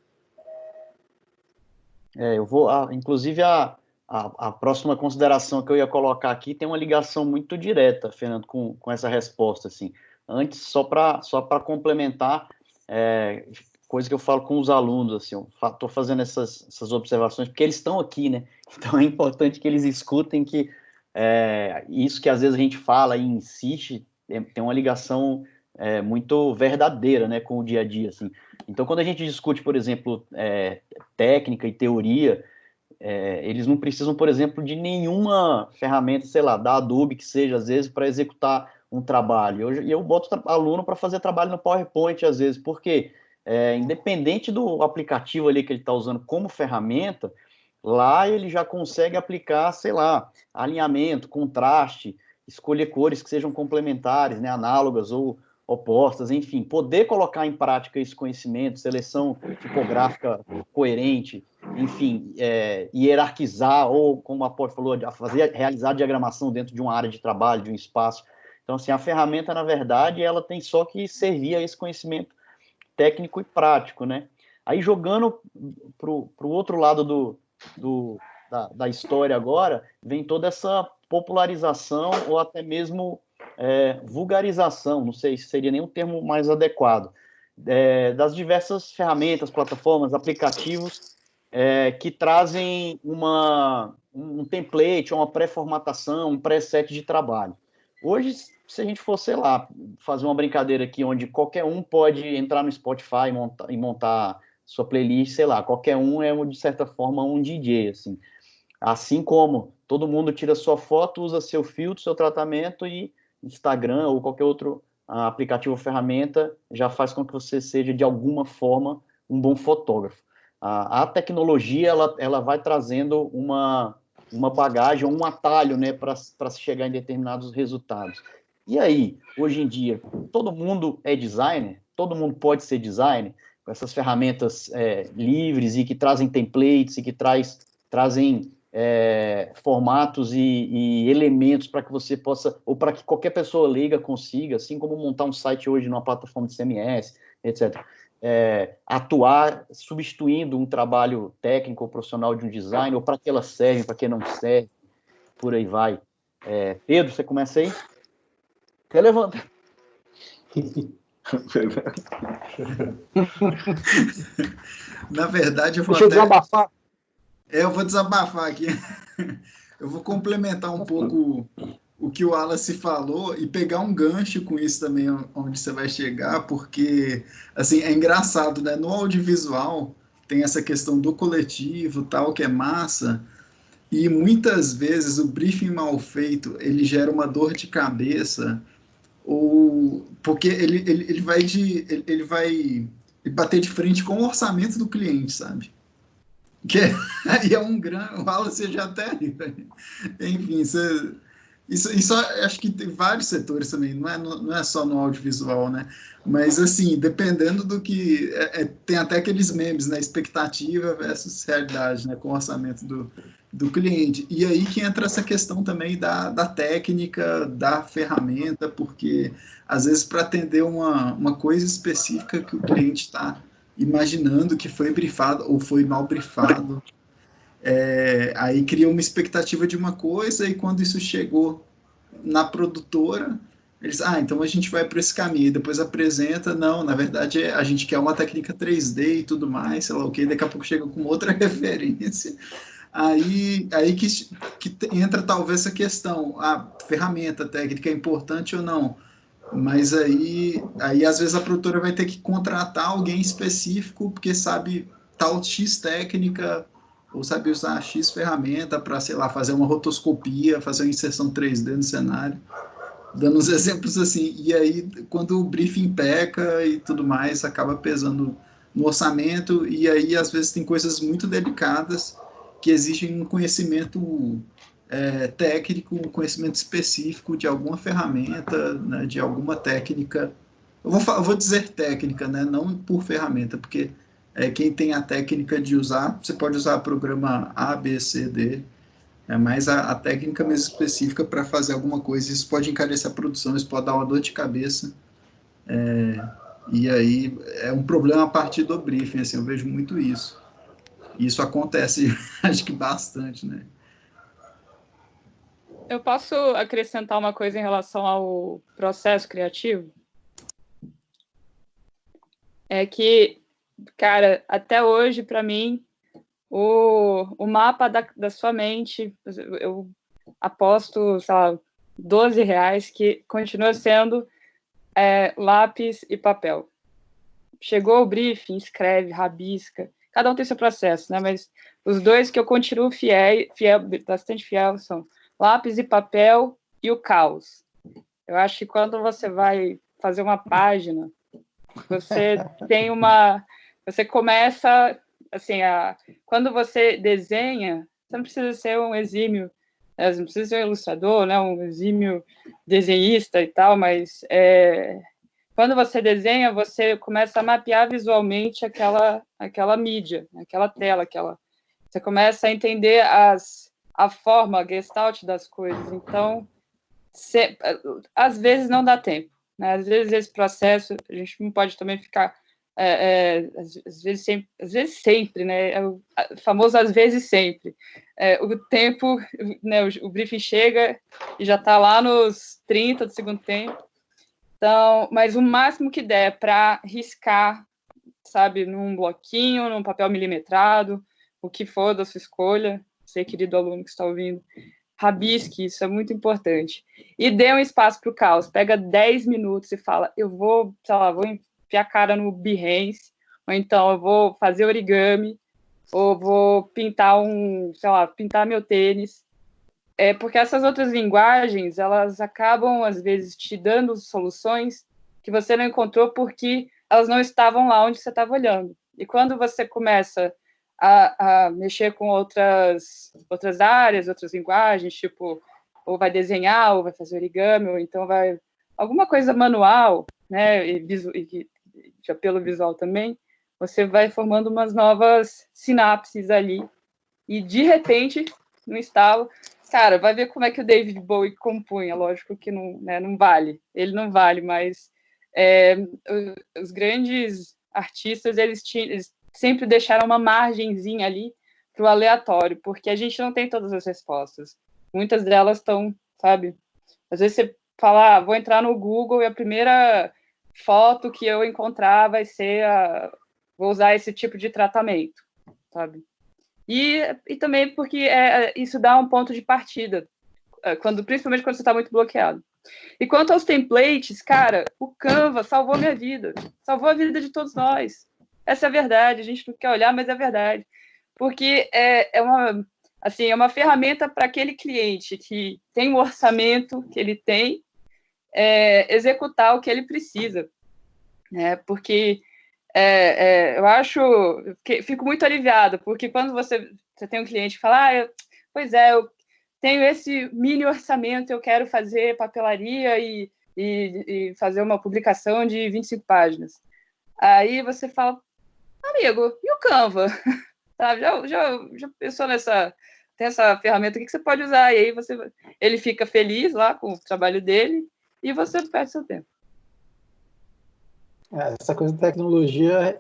Eu vou, inclusive, a próxima consideração que eu ia colocar aqui tem uma ligação muito direta, Fernando, com essa resposta, assim. Antes, só para complementar, coisa que eu falo com os alunos, assim, eu estou fazendo essas observações porque eles estão aqui, né? Então é importante que eles escutem que Isso que às vezes a gente fala e insiste tem uma ligação muito verdadeira, né, com o dia a dia, assim. Então, quando a gente discute, por exemplo, técnica e teoria, eles não precisam, por exemplo, de nenhuma ferramenta, sei lá, da Adobe, que seja, às vezes, para executar um trabalho. Eu boto aluno para fazer trabalho no PowerPoint, às vezes, porque, independente do aplicativo ali que ele está usando como ferramenta, lá ele já consegue aplicar, sei lá, alinhamento, contraste, escolher cores que sejam complementares, né, análogas ou opostas, enfim, poder colocar em prática esse conhecimento, seleção tipográfica coerente, enfim, hierarquizar, ou, como a Poli falou, realizar diagramação dentro de uma área de trabalho, de um espaço. Então, assim, a ferramenta, na verdade, ela tem só que servir a esse conhecimento técnico e prático, né? Aí, jogando para o outro lado da história agora, vem toda essa popularização ou até mesmo vulgarização, não sei se seria nem um termo mais adequado, das diversas ferramentas, plataformas, aplicativos que trazem um template, uma pré-formatação, um preset de trabalho. Hoje, se a gente for, sei lá, fazer uma brincadeira aqui, onde qualquer um pode entrar no Spotify e montar sua playlist, sei lá, qualquer um de certa forma, um DJ, assim como todo mundo tira sua foto, usa seu filtro, seu tratamento, e Instagram ou qualquer outro aplicativo ou ferramenta já faz com que você seja, de alguma forma, um bom fotógrafo. A tecnologia, ela vai trazendo uma bagagem, um atalho, né, para se chegar em determinados resultados. E aí, hoje em dia, todo mundo é designer? Todo mundo pode ser designer? Com essas ferramentas livres e que trazem templates e que trazem formatos e elementos para que você possa, ou para que qualquer pessoa leiga consiga, assim como montar um site hoje numa plataforma de CMS, etc. Atuar substituindo um trabalho técnico ou profissional de um design, ou para que elas servem, para que não servem, por aí vai. Pedro, você começa aí? Até levanta. Na verdade, eu vou Deixa eu desabafar. Eu vou desabafar aqui. Eu vou complementar um pouco o que o Wallace falou e pegar um gancho com isso também, onde você vai chegar, porque, assim, é engraçado, né? No audiovisual tem essa questão do coletivo, tal, que é massa, e muitas vezes o briefing mal feito, ele gera uma dor de cabeça, ou porque ele vai bater de frente com o orçamento do cliente, sabe? Que aí é um grande. O Wallace já até. Enfim, isso acho que tem vários setores também, não é só no audiovisual, né? Mas, assim, dependendo do que. Tem até aqueles memes, né? Expectativa versus realidade, né? Com o orçamento do cliente. E aí que entra essa questão também da técnica, da ferramenta, porque, às vezes, para atender uma coisa específica que o cliente está imaginando que foi brifado ou foi mal brifado, aí cria uma expectativa de uma coisa, e quando isso chegou na produtora, eles, então a gente vai para esse caminho, e depois apresenta, não, na verdade a gente quer uma técnica 3D e tudo mais, sei lá o que, daqui a pouco chega com outra referência, aí que entra talvez essa questão, a ferramenta técnica é importante ou não, mas aí às vezes a produtora vai ter que contratar alguém específico porque sabe tal X técnica ou sabe usar X ferramenta para, sei lá, fazer uma rotoscopia, fazer uma inserção 3D no cenário, dando uns exemplos assim. E aí, quando o briefing peca e tudo mais, acaba pesando no orçamento, e aí às vezes tem coisas muito delicadas que exigem um conhecimento técnico, um conhecimento específico de alguma ferramenta, né, de alguma técnica. Eu vou dizer técnica, né, não por ferramenta, porque quem tem a técnica de usar, você pode usar o programa A, B, C, D, mas a técnica mesmo específica para fazer alguma coisa, isso pode encarecer a produção, isso pode dar uma dor de cabeça, e aí é um problema a partir do briefing, assim, eu vejo muito isso. E isso acontece, acho que bastante, né? Eu posso acrescentar uma coisa em relação ao processo criativo? É que, cara, até hoje, para mim, o mapa da sua mente, eu aposto, sei lá, R$12, que continua sendo lápis e papel. Chegou o briefing, escreve, rabisca, cada um tem seu processo, né? Mas os dois que eu continuo bastante fiel, são lápis e papel e o caos. Eu acho que quando você vai fazer uma página, você começa, assim, quando você desenha, você não precisa ser um exímio, você não precisa ser um ilustrador, né, um exímio desenhista e tal, mas quando você desenha, você começa a mapear visualmente aquela mídia, aquela tela, você começa a entender a forma, a gestalt das coisas. Então, às vezes não dá tempo, né? Às vezes esse processo, a gente não pode também ficar, às vezes sempre, né? O famoso às vezes sempre. O tempo, né? O briefing chega e já está lá nos 30 do segundo tempo. Então, mas o máximo que der para riscar, sabe, num bloquinho, num papel milimetrado, o que for da sua escolha, você, querido aluno que está ouvindo, rabisque, isso é muito importante. E dê um espaço para o caos, pega 10 minutos e fala, eu vou, sei lá, vou enfiar a cara no Behance, ou então eu vou fazer origami, ou vou pintar pintar meu tênis. Porque essas outras linguagens, elas acabam, às vezes, te dando soluções que você não encontrou porque elas não estavam lá onde você estava olhando. E quando você começa a mexer com outras áreas, outras linguagens, tipo, ou vai desenhar, ou vai fazer origami, ou então vai... alguma coisa manual, né, e de apelo visual também, você vai formando umas novas sinapses ali. E, de repente, no estalo... Cara, vai ver como é que o David Bowie compunha. Lógico que não, né, não vale. Ele não vale, mas os grandes artistas, eles sempre deixaram uma margenzinha ali para o aleatório, porque a gente não tem todas as respostas. Muitas delas estão, sabe? Às vezes você fala, vou entrar no Google e a primeira foto que eu encontrar vai ser vou usar esse tipo de tratamento, sabe? E também porque isso dá um ponto de partida, principalmente quando você está muito bloqueado. E quanto aos templates, cara, o Canva salvou minha vida, salvou a vida de todos nós. Essa é a verdade, a gente não quer olhar, mas é a verdade. Porque é uma ferramenta para aquele cliente que tem o orçamento que ele tem, executar o que ele precisa. Né? Porque... fico muito aliviada, porque quando você tem um cliente que fala, eu tenho esse mini orçamento, eu quero fazer papelaria e fazer uma publicação de 25 páginas. Aí você fala, amigo, e o Canva? Sabe? Já pensou tem essa ferramenta aqui que você pode usar, e aí ele fica feliz lá com o trabalho dele, e você perde seu tempo. Essa coisa de tecnologia,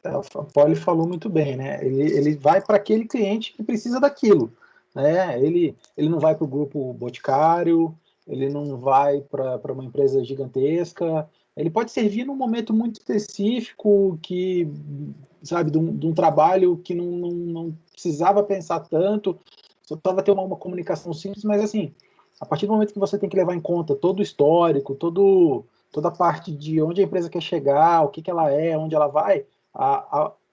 a Polly falou muito bem, né? Ele vai para aquele cliente que precisa daquilo, né? Ele não vai para o grupo Boticário, ele não vai para uma empresa gigantesca, ele pode servir num momento muito específico, que, sabe, de um trabalho que não precisava pensar tanto, só precisava ter uma comunicação simples, mas assim, a partir do momento que você tem que levar em conta todo o histórico, toda a parte de onde a empresa quer chegar, o que ela é, onde ela vai,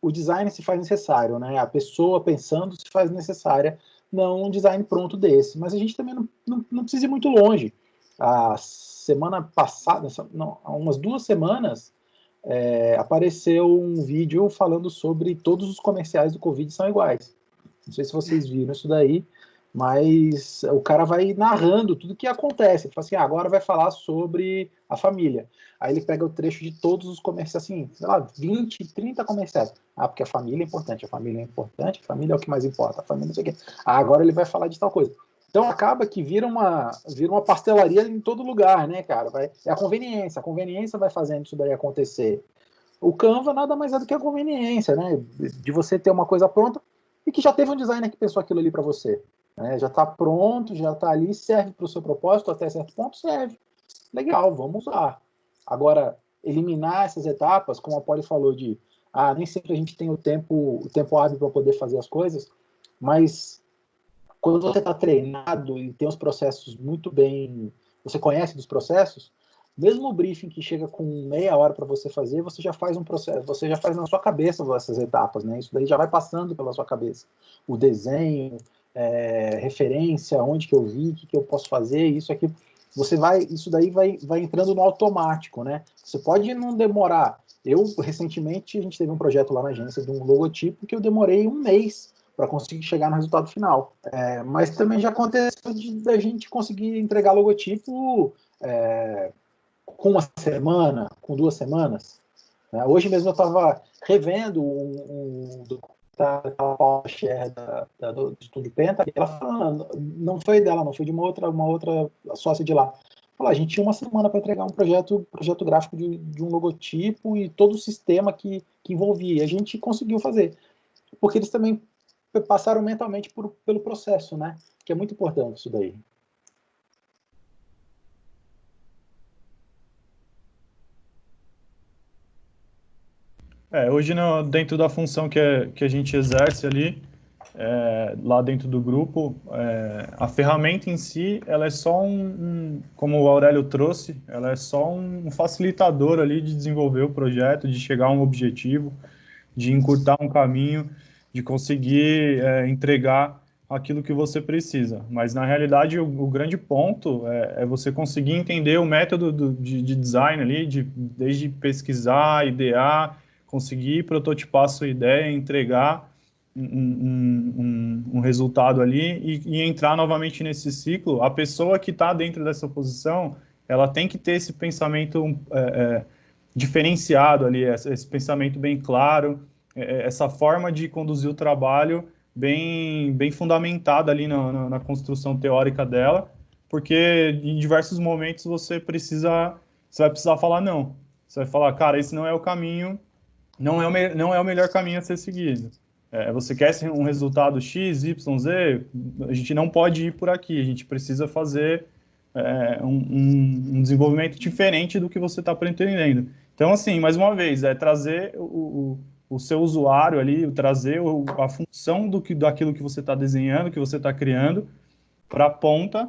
o design se faz necessário, né? A pessoa pensando se faz necessária, não um design pronto desse. Mas a gente também não precisa ir muito longe. A semana passada, há umas 2 semanas, apareceu um vídeo falando sobre todos os comerciais do Covid são iguais. Não sei se vocês viram isso daí, mas o cara vai narrando tudo que acontece. Ele fala assim, agora vai falar sobre a família. Aí ele pega o trecho de todos os comerciais, assim, sei lá, 20, 30 comerciais. Porque a família é importante, a família é importante, a família é o que mais importa, a família não sei o quê. Agora ele vai falar de tal coisa. Então acaba que vira uma pastelaria em todo lugar, né, cara? É a conveniência vai fazendo isso daí acontecer. O Canva nada mais é do que a conveniência, né? De você ter uma coisa pronta e que já teve um designer que pensou aquilo ali para você. Já está pronto, já está ali, serve para o seu propósito, até certo ponto serve. Legal, vamos usar. Agora, eliminar essas etapas, como a Polly falou, nem sempre a gente tem o tempo hábil para poder fazer as coisas, mas quando você está treinado e tem os processos muito bem, você conhece dos processos, mesmo o briefing que chega com meia hora para você fazer, você já faz um processo, você já faz na sua cabeça essas etapas, né? Isso daí já vai passando pela sua cabeça. O desenho, referência, onde que eu vi, o que eu posso fazer, isso aqui. Isso daí vai entrando no automático, né? Você pode não demorar. Recentemente, a gente teve um projeto lá na agência de um logotipo que eu demorei 1 mês para conseguir chegar no resultado final. Mas também já aconteceu da gente conseguir entregar logotipo com 1 semana, com 2 semanas. Né? Hoje mesmo eu estava revendo da Paula Scher do Estúdio Penta, e ela falando, não foi dela, não foi de uma outra sócia de lá. Falou, a gente tinha 1 semana para entregar um projeto gráfico de um logotipo e todo o sistema que envolvia. E a gente conseguiu fazer. Porque eles também passaram mentalmente pelo processo, né? Que é muito importante isso daí. Hoje, dentro da função que a gente exerce ali, lá dentro do grupo, a ferramenta em si, ela é só como o Aurélio trouxe, ela é só um facilitador ali de desenvolver o projeto, de chegar a um objetivo, de encurtar um caminho, de conseguir entregar aquilo que você precisa. Mas, na realidade, o grande ponto é você conseguir entender o método de design ali, desde pesquisar, idear, conseguir prototipar a sua ideia, entregar um resultado ali e entrar novamente nesse ciclo. A pessoa que está dentro dessa posição, ela tem que ter esse pensamento diferenciado ali, esse pensamento bem claro, essa forma de conduzir o trabalho bem fundamentada ali na construção teórica dela, porque em diversos momentos você vai precisar falar não. Você vai falar, cara, esse não é o caminho, não é o melhor caminho a ser seguido. Você quer um resultado X, Y, Z, a gente não pode ir por aqui, a gente precisa fazer um desenvolvimento diferente do que você está pretendendo. Então, assim, mais uma vez, trazer o seu usuário ali, trazer a função daquilo que você está desenhando, que você está criando, para a ponta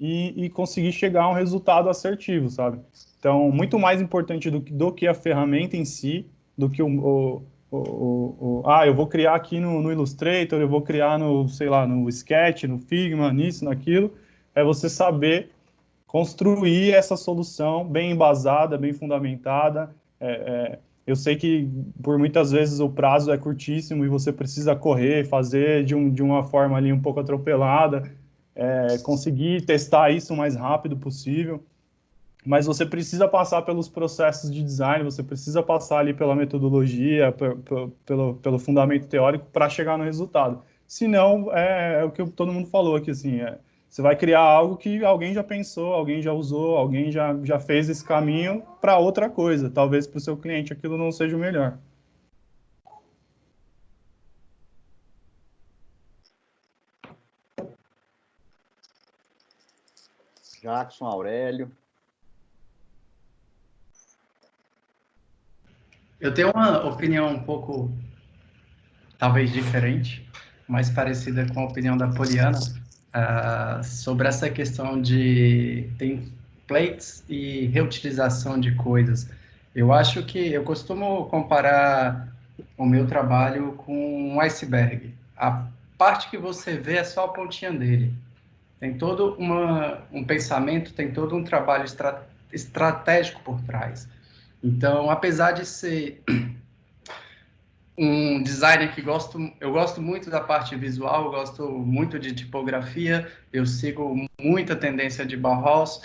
e conseguir chegar a um resultado assertivo, sabe? Então, muito mais importante do que a ferramenta em si, do que eu vou criar aqui no Illustrator, eu vou criar no Sketch, no Figma, nisso, naquilo, é você saber construir essa solução bem embasada, bem fundamentada. Eu sei que por muitas vezes o prazo é curtíssimo e você precisa correr, fazer de uma forma ali um pouco atropelada, conseguir testar isso o mais rápido possível, mas você precisa passar pelos processos de design, você precisa passar ali pela metodologia, pelo fundamento teórico para chegar no resultado. Senão, é o que todo mundo falou aqui, assim, você vai criar algo que alguém já pensou, alguém já usou, alguém já fez esse caminho para outra coisa. Talvez para o seu cliente aquilo não seja o melhor. Jackson, Aurélio. Eu tenho uma opinião um pouco, talvez diferente, mais parecida com a opinião da Poliana, sobre essa questão de templates e reutilização de coisas. Eu acho que eu costumo comparar o meu trabalho com um iceberg. A parte que você vê é só a pontinha dele. Tem todo um pensamento, tem todo um trabalho estratégico por trás. Então, apesar de ser um designer que eu gosto muito da parte visual, eu gosto muito de tipografia, eu sigo muita tendência de Bauhaus,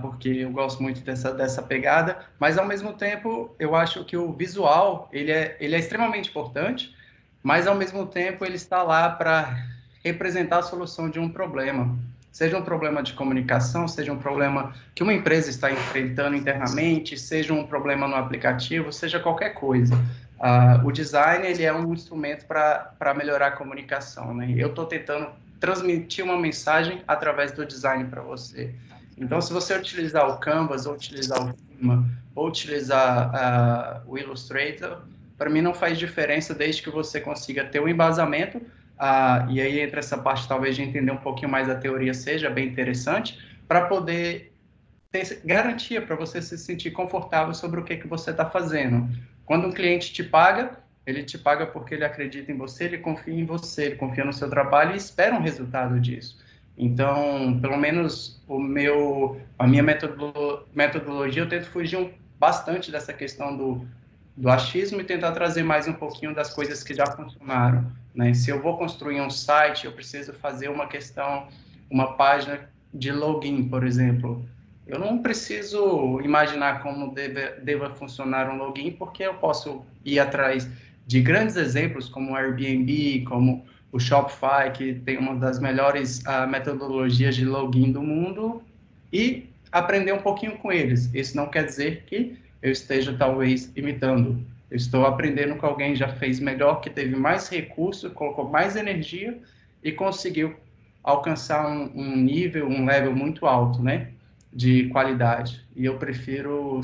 porque eu gosto muito dessa pegada, mas ao mesmo tempo eu acho que o visual ele é extremamente importante, mas ao mesmo tempo ele está lá para representar a solução de um problema. Seja um problema de comunicação, seja um problema que uma empresa está enfrentando internamente, seja um problema no aplicativo, seja qualquer coisa. O design ele é um instrumento para melhorar a comunicação, né? Eu estou tentando transmitir uma mensagem através do design para você. Então, se você utilizar o Canvas, ou utilizar o Figma, ou utilizar o Illustrator, para mim não faz diferença desde que você consiga ter um embasamento e aí entra essa parte talvez de entender um pouquinho mais da teoria, seja bem interessante, para poder ter garantia, para você se sentir confortável sobre o que você está fazendo. Quando um cliente te paga, ele te paga porque ele acredita em você, ele confia em você, ele confia no seu trabalho e espera um resultado disso. Então, pelo menos a minha metodologia, eu tento fugir bastante dessa questão do achismo e tentar trazer mais um pouquinho das coisas que já funcionaram, né? Se eu vou construir um site, eu preciso fazer uma página de login, por exemplo. Eu não preciso imaginar como deva funcionar um login, porque eu posso ir atrás de grandes exemplos, como o Airbnb, como o Shopify, que tem uma das melhores metodologias de login do mundo, e aprender um pouquinho com eles. Isso não quer dizer que eu esteja, talvez, imitando. Eu estou aprendendo com alguém que já fez melhor, que teve mais recurso, colocou mais energia e conseguiu alcançar um level muito alto, né, de qualidade. E eu prefiro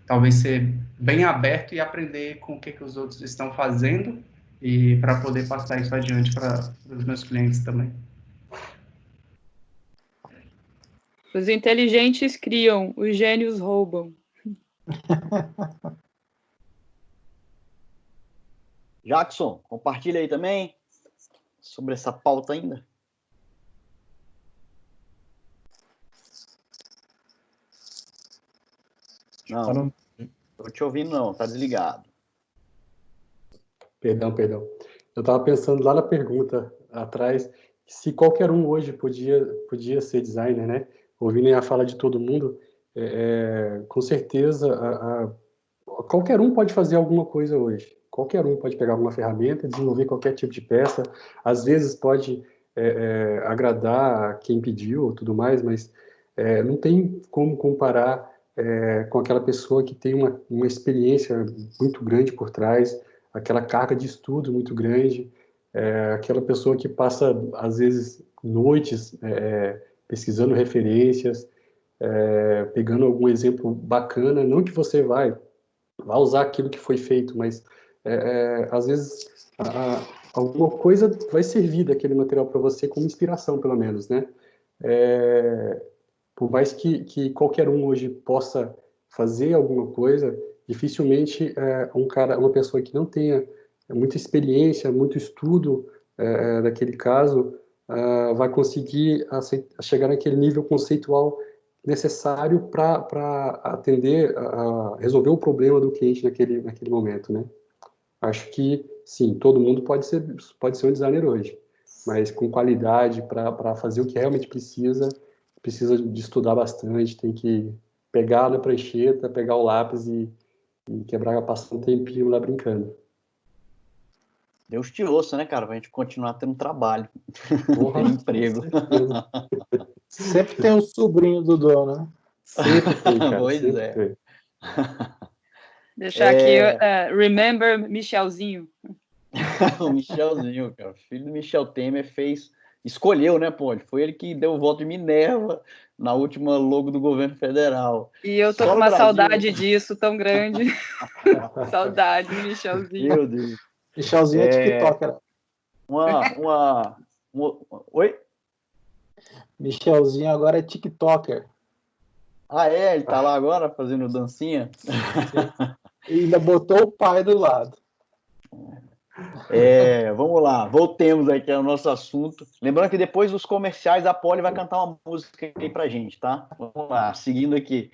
talvez ser bem aberto e aprender com o que os outros estão fazendo e para poder passar isso adiante para os meus clientes também. Os inteligentes criam, os gênios roubam. Jackson, compartilha aí também sobre essa pauta ainda. Não, tô te ouvindo não, tá desligado. Perdão. Eu estava pensando lá na pergunta atrás, se qualquer um hoje podia ser designer, né? Ouvindo a fala de todo mundo, com certeza qualquer um pode fazer alguma coisa hoje. Qualquer um pode pegar alguma ferramenta, desenvolver qualquer tipo de peça. Às vezes pode agradar quem pediu, tudo mais, mas não tem como comparar com aquela pessoa que tem uma experiência muito grande por trás, aquela carga de estudo muito grande, aquela pessoa que passa, às vezes, noites pesquisando referências, pegando algum exemplo bacana, não que você vai usar aquilo que foi feito, mas às vezes alguma coisa vai servir daquele material para você como inspiração, pelo menos, né? Por mais que qualquer um hoje possa fazer alguma coisa, dificilmente uma pessoa que não tenha muita experiência, muito estudo daquele caso, vai conseguir chegar naquele nível conceitual necessário para atender, resolver o problema do cliente naquele momento, né? Acho que, sim, todo mundo pode ser um designer hoje, mas com qualidade para fazer o que realmente precisa de estudar bastante, tem que pegar na prancheta, pegar o lápis e quebrar, passar um tempinho lá brincando. Deus te ouça, né, cara? Pra gente continuar tendo trabalho, ter emprego. Sempre tem um sobrinho do dono, né? Sempre tem, cara. Pois sempre é. tem. Deixar aqui, remember Michelzinho. O Michelzinho, cara, filho do Michel Temer escolheu, né, pô? Foi ele que deu o voto de Minerva na última logo do governo federal. E eu tô com uma saudade disso tão grande. Saudade, Michelzinho. Meu Deus. Michelzinho é TikToker. Oi? Michelzinho agora é TikToker. Ele tá lá agora fazendo dancinha? E ainda botou o pai do lado. Vamos lá, voltemos aqui ao nosso assunto. Lembrando que depois dos comerciais a Polly vai cantar uma música aí pra gente, tá? Vamos lá, seguindo aqui.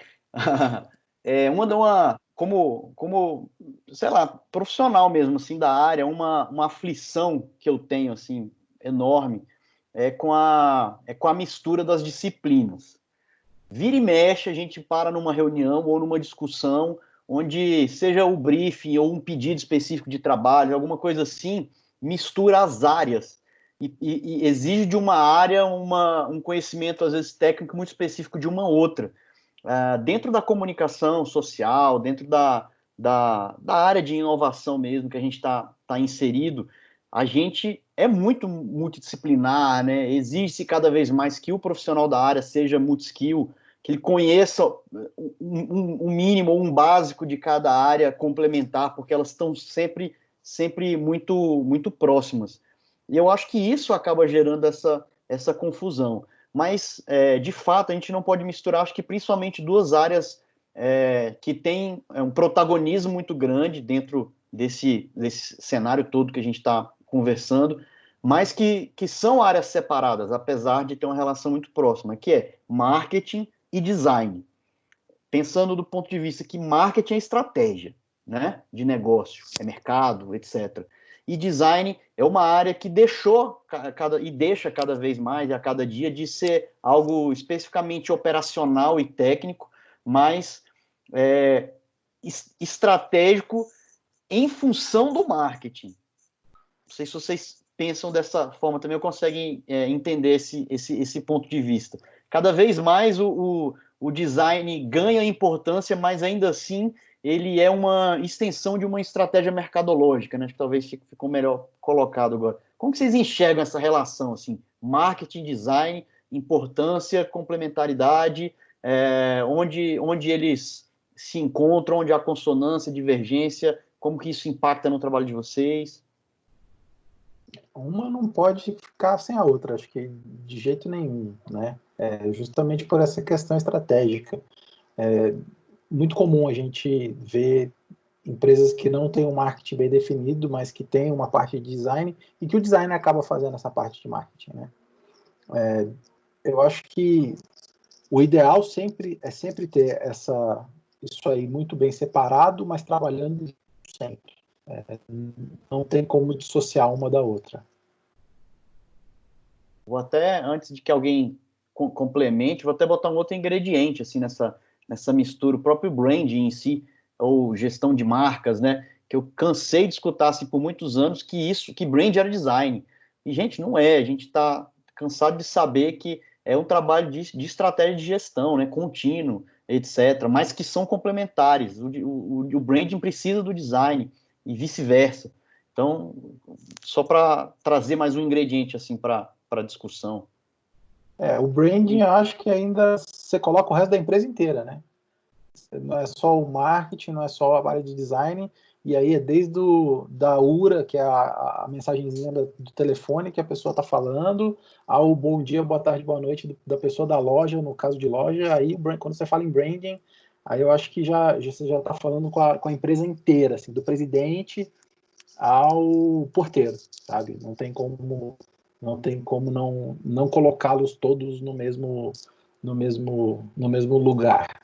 Como, sei lá, profissional mesmo, assim, da área, uma aflição que eu tenho, assim, enorme, com a mistura das disciplinas. Vira e mexe, a gente para numa reunião ou numa discussão onde seja o briefing ou um pedido específico de trabalho, alguma coisa assim, mistura as áreas e exige de uma área um conhecimento, às vezes, técnico muito específico de uma outra. Dentro da comunicação social, dentro da área de inovação mesmo, que a gente está inserido, a gente é muito multidisciplinar, né? Exige-se cada vez mais que o profissional da área seja multi-skill, que ele conheça um mínimo ou um básico de cada área complementar, porque elas estão sempre muito, muito próximas. E eu acho que isso acaba gerando essa confusão. Mas, de fato, a gente não pode misturar, acho que principalmente duas áreas que têm um protagonismo muito grande dentro desse cenário todo que a gente está conversando, mas que são áreas separadas, apesar de ter uma relação muito próxima, que é marketing e design. Pensando do ponto de vista que marketing é estratégia, né, de negócio, é mercado, etc. E design é uma área que deixa cada vez mais, a cada dia, de ser algo especificamente operacional e técnico, mas estratégico em função do marketing. Não sei se vocês pensam dessa forma também, ou conseguem entender esse ponto de vista. Cada vez mais o design ganha importância, mas ainda assim ele é uma extensão de uma estratégia mercadológica, né? Acho que talvez ficou melhor colocado agora. Como que vocês enxergam essa relação, assim, marketing, design, importância, complementaridade, onde eles se encontram, onde há consonância, divergência, como que isso impacta no trabalho de vocês? Uma não pode ficar sem a outra, acho que de jeito nenhum, né? Justamente por essa questão estratégica. É muito comum a gente ver empresas que não têm um marketing bem definido, mas que têm uma parte de design, e que o design acaba fazendo essa parte de marketing, né? Eu acho que o ideal é sempre ter isso aí muito bem separado, mas trabalhando sempre. Não tem como dissociar uma da outra. Vou até, antes de que alguém complemente, vou até botar um outro ingrediente assim, nessa mistura, o próprio branding em si, ou gestão de marcas, né? Que eu cansei de escutar assim, por muitos anos que brand era design. E, gente, não é. A gente está cansado de saber que é um trabalho de estratégia de gestão, né? Contínuo, etc. Mas que são complementares. O branding precisa do design e vice-versa. Então, só para trazer mais um ingrediente assim para a discussão. O branding, eu acho que ainda você coloca o resto da empresa inteira, né? Não é só o marketing, não é só a área de design, e aí é desde da URA, que é a mensagenzinha do telefone que a pessoa está falando, ao bom dia, boa tarde, boa noite da pessoa da loja, no caso de loja. Aí, quando você fala em branding, aí eu acho que você já está falando com a empresa inteira, assim, do presidente ao porteiro, sabe? Não tem como não colocá-los todos no mesmo lugar.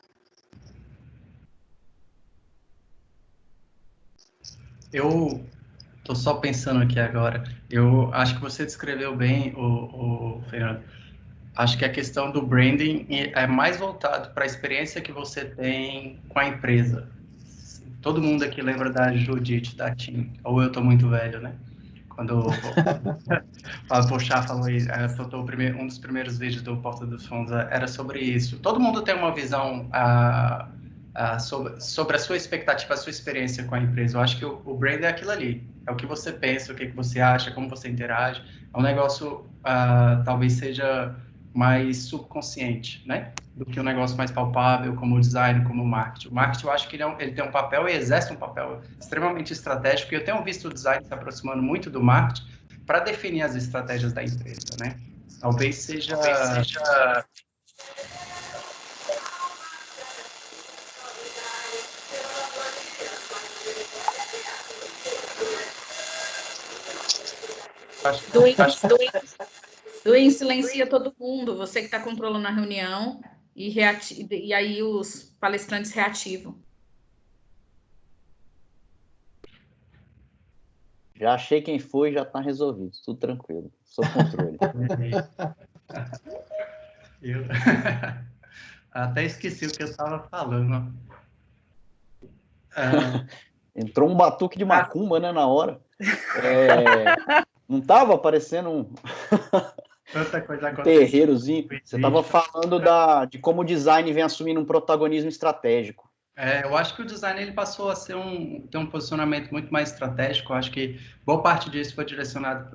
Eu estou só pensando aqui agora. Eu acho que você descreveu bem, o Fernando. Acho que a questão do branding é mais voltado para a experiência que você tem com a empresa. Todo mundo aqui lembra da Judite, da TIM, ou eu estou muito velho, né? Quando o Fábio Porchat falou aí, soltou um dos primeiros vídeos do Porta dos Fundos, era sobre isso. Todo mundo tem uma visão sobre a sua expectativa, a sua experiência com a empresa. Eu acho que o brand é aquilo ali. É o que você pensa, o que você acha, como você interage. É um negócio, talvez seja mais subconsciente, né? Do que um negócio mais palpável, como o design, como o marketing. O marketing, eu acho que ele tem um papel e exerce um papel extremamente estratégico, e eu tenho visto o design se aproximando muito do marketing para definir as estratégias da empresa, né? Talvez seja... Duin silencia todo mundo, você que está controlando a reunião, e aí os palestrantes reativam. Já achei quem foi, já está resolvido, tudo tranquilo, sob controle. Eu até esqueci o que eu estava falando. Entrou um batuque de macumba, né, na hora. Não estava aparecendo Tanta coisa terreirozinho. Você estava falando de como o design vem assumindo um protagonismo estratégico. Eu acho que o design ele passou a ter um posicionamento muito mais estratégico. Eu acho que boa parte disso foi direcionado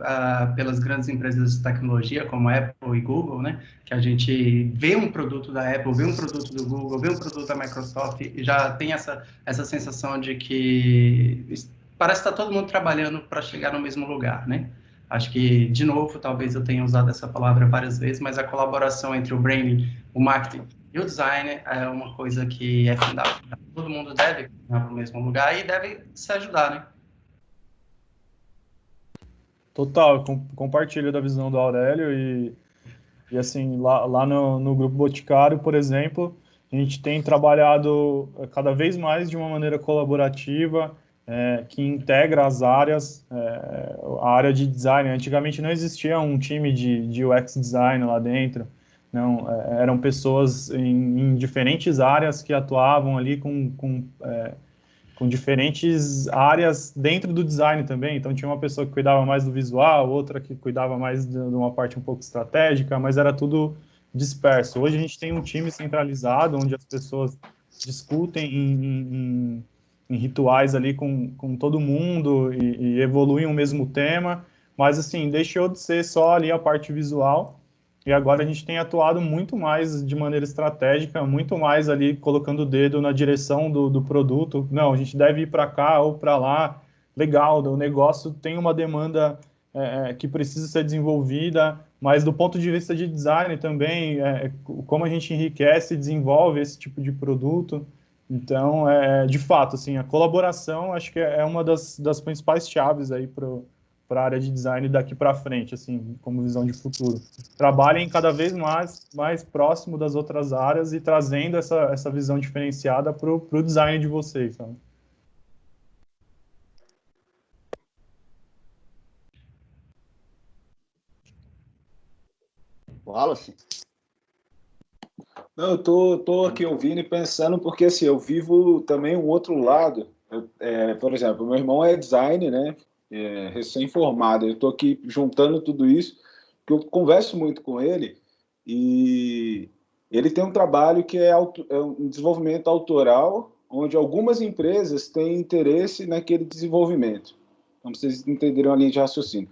pelas grandes empresas de tecnologia, como Apple e Google, né? Que a gente vê um produto da Apple, vê um produto do Google, vê um produto da Microsoft e já tem essa sensação de que parece que está todo mundo trabalhando para chegar no mesmo lugar, né? Acho que, de novo, talvez eu tenha usado essa palavra várias vezes, mas a colaboração entre o branding, o marketing e o design é uma coisa que é fundamental. Todo mundo deve caminhar para o mesmo lugar e deve se ajudar, né? Total, compartilho da visão do Aurélio e assim, lá no Grupo Boticário, por exemplo, a gente tem trabalhado cada vez mais de uma maneira colaborativa, que integra as áreas, a área de design. Antigamente não existia um time de UX design lá dentro, não, eram pessoas em diferentes áreas que atuavam ali com diferentes áreas dentro do design também. Então, tinha uma pessoa que cuidava mais do visual, outra que cuidava mais de uma parte um pouco estratégica, mas era tudo disperso. Hoje a gente tem um time centralizado, onde as pessoas discutem em rituais ali com todo mundo e evoluem o mesmo tema, mas, assim, deixou de ser só ali a parte visual. E agora a gente tem atuado muito mais de maneira estratégica, muito mais ali colocando o dedo na direção do produto. Não, a gente deve ir para cá ou para lá. Legal, o negócio tem uma demanda que precisa ser desenvolvida, mas do ponto de vista de design também, como a gente enriquece e desenvolve esse tipo de produto. Então, de fato, assim, a colaboração acho que é uma das principais chaves aí para a área de design daqui para frente, assim, como visão de futuro. Trabalhem cada vez mais próximo das outras áreas e trazendo essa visão diferenciada para o design de vocês, sabe? Wallace? Não, eu tô aqui ouvindo e pensando, porque assim, eu vivo também um outro lado. Por exemplo, meu irmão é designer, né? Recém-formado. Eu estou aqui juntando tudo isso, porque eu converso muito com ele e ele tem um trabalho que é um desenvolvimento autoral, onde algumas empresas têm interesse naquele desenvolvimento. Então, vocês entenderam a linha de raciocínio.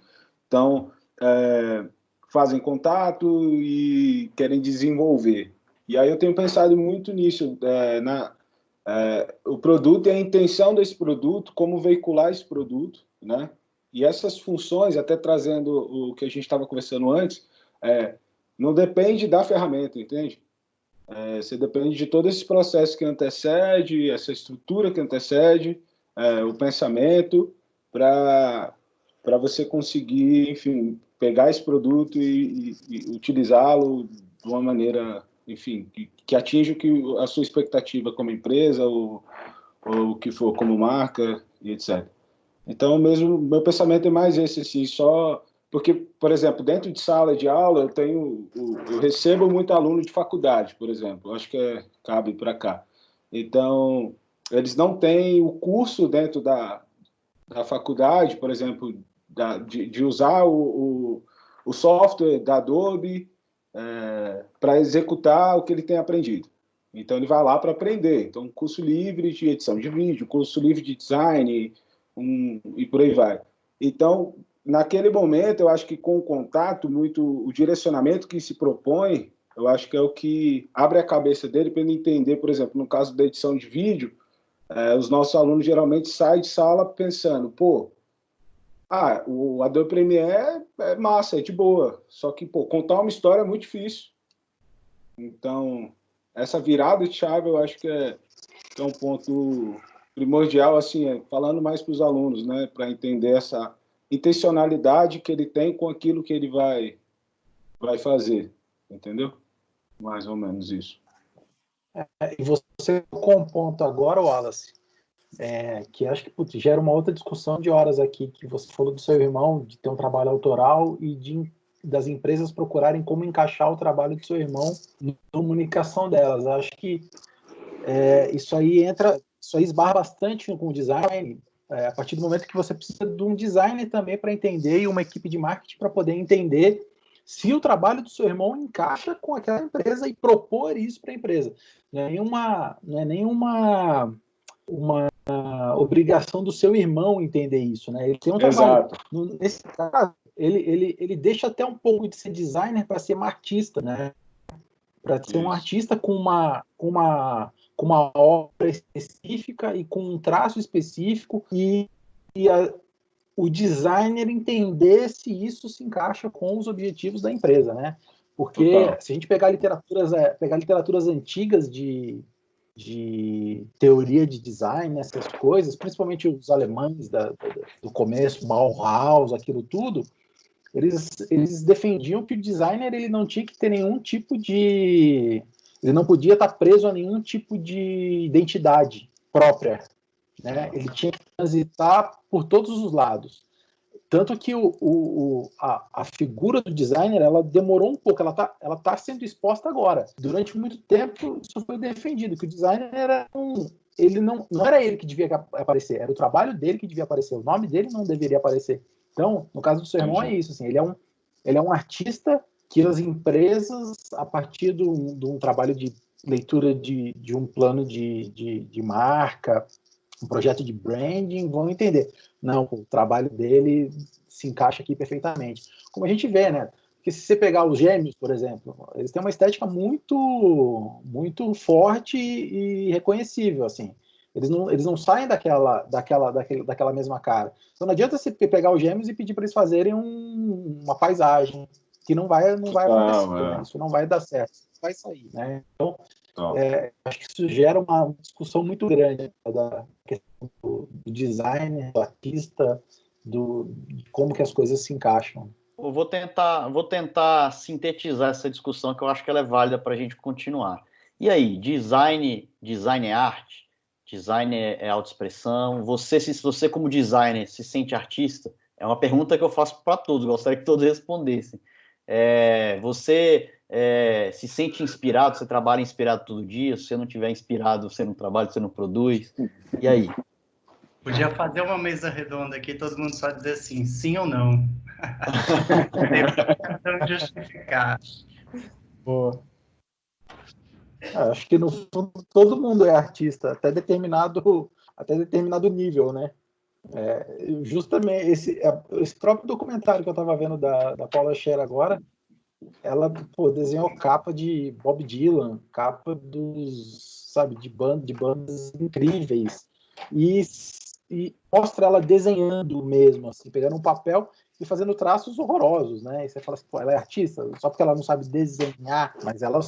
Então, fazem contato e querem desenvolver. E aí eu tenho pensado muito nisso, o produto e a intenção desse produto, como veicular esse produto, né? E essas funções, até trazendo o que a gente estava conversando antes, não depende da ferramenta, entende? Você depende de todo esse processo que antecede, essa estrutura que antecede, o pensamento, para você conseguir, enfim, pegar esse produto e utilizá-lo de uma maneira, enfim, que atinja a sua expectativa como empresa ou o que for como marca e etc. Então, mesmo meu pensamento é mais esse, assim, só porque, por exemplo, dentro de sala de aula eu recebo muito aluno de faculdade, por exemplo, acho que cabe para cá. Então, eles não têm o curso dentro da faculdade, por exemplo, de usar o software da Adobe para executar o que ele tem aprendido. Então, ele vai lá para aprender. Então, um curso livre de edição de vídeo, curso livre de design, e por aí vai. Então, naquele momento, eu acho que com o contato, muito o direcionamento que se propõe, eu acho que é o que abre a cabeça dele para ele entender, por exemplo, no caso da edição de vídeo, os nossos alunos geralmente saem de sala pensando, o Adobe Premiere é massa, é de boa, só que, contar uma história é muito difícil. Então, essa virada de chave eu acho que é um ponto primordial, assim, falando mais para os alunos, né, para entender essa intencionalidade que ele tem com aquilo que ele vai fazer, entendeu? Mais ou menos isso. E você tocou um ponto agora, Wallace, que acho que gera uma outra discussão de horas aqui, que você falou do seu irmão, de ter um trabalho autoral e das empresas procurarem como encaixar o trabalho do seu irmão na comunicação delas. Acho que isso aí esbarra bastante com o design, a partir do momento que você precisa de um designer também para entender e uma equipe de marketing para poder entender se o trabalho do seu irmão encaixa com aquela empresa e propor isso para a empresa. Não é nenhuma uma obrigação do seu irmão entender isso, né? Ele tem um trabalho. Nesse caso, ele deixa até um pouco de ser designer para ser um artista, né? Para ser um artista com uma obra específica e com um traço específico e o designer entender se isso se encaixa com os objetivos da empresa, né? Porque se a gente pegar literaturas antigas de teoria de design, essas coisas, principalmente os alemães do começo, Bauhaus, aquilo tudo, eles defendiam que o designer ele não tinha que ter nenhum tipo de... Ele não podia estar preso a nenhum tipo de identidade própria, né? Ele tinha que transitar por todos os lados. Tanto que a figura do designer, ela demorou um pouco, ela tá sendo exposta agora. Durante muito tempo, isso foi defendido, que o designer ele não era ele que devia aparecer, era o trabalho dele que devia aparecer, o nome dele não deveria aparecer. Então, no caso do seu irmão, é isso, assim, ele é um artista que as empresas, a partir de um trabalho de leitura de um plano de marca, um projeto de branding, vão entender. Não, o trabalho dele se encaixa aqui perfeitamente. Como a gente vê, né? Porque se você pegar os Gêmeos, por exemplo, eles têm uma estética muito, muito forte e reconhecível, assim. Eles não saem daquela mesma cara. Então não adianta você pegar os Gêmeos e pedir para eles fazerem uma paisagem, que não vai acontecer, né? Isso não vai dar certo, não vai sair, né? Então, acho que isso gera uma discussão muito grande da questão do design, do artista, de como que as coisas se encaixam. Eu vou tentar sintetizar essa discussão, que eu acho que ela é válida para a gente continuar. E aí, design é arte? Design é autoexpressão? Se você como designer se sente artista? É uma pergunta que eu faço para todos, gostaria que todos respondessem. Você se sente inspirado? Você trabalha inspirado todo dia? Se você não estiver inspirado, você não trabalha, você não produz? E aí? Podia fazer uma mesa redonda aqui, todo mundo só dizer assim, sim ou não. Tentando justificar. Boa. Acho que no fundo todo mundo é artista, até determinado nível, né? Justamente esse próprio documentário que eu estava vendo da Paula Scher agora, ela desenhou capa de Bob Dylan, capa de bandas incríveis, e mostra ela desenhando mesmo, assim, pegando um papel e fazendo traços horrorosos, né? E você fala assim, pô, ela é artista, só porque ela não sabe desenhar, mas ela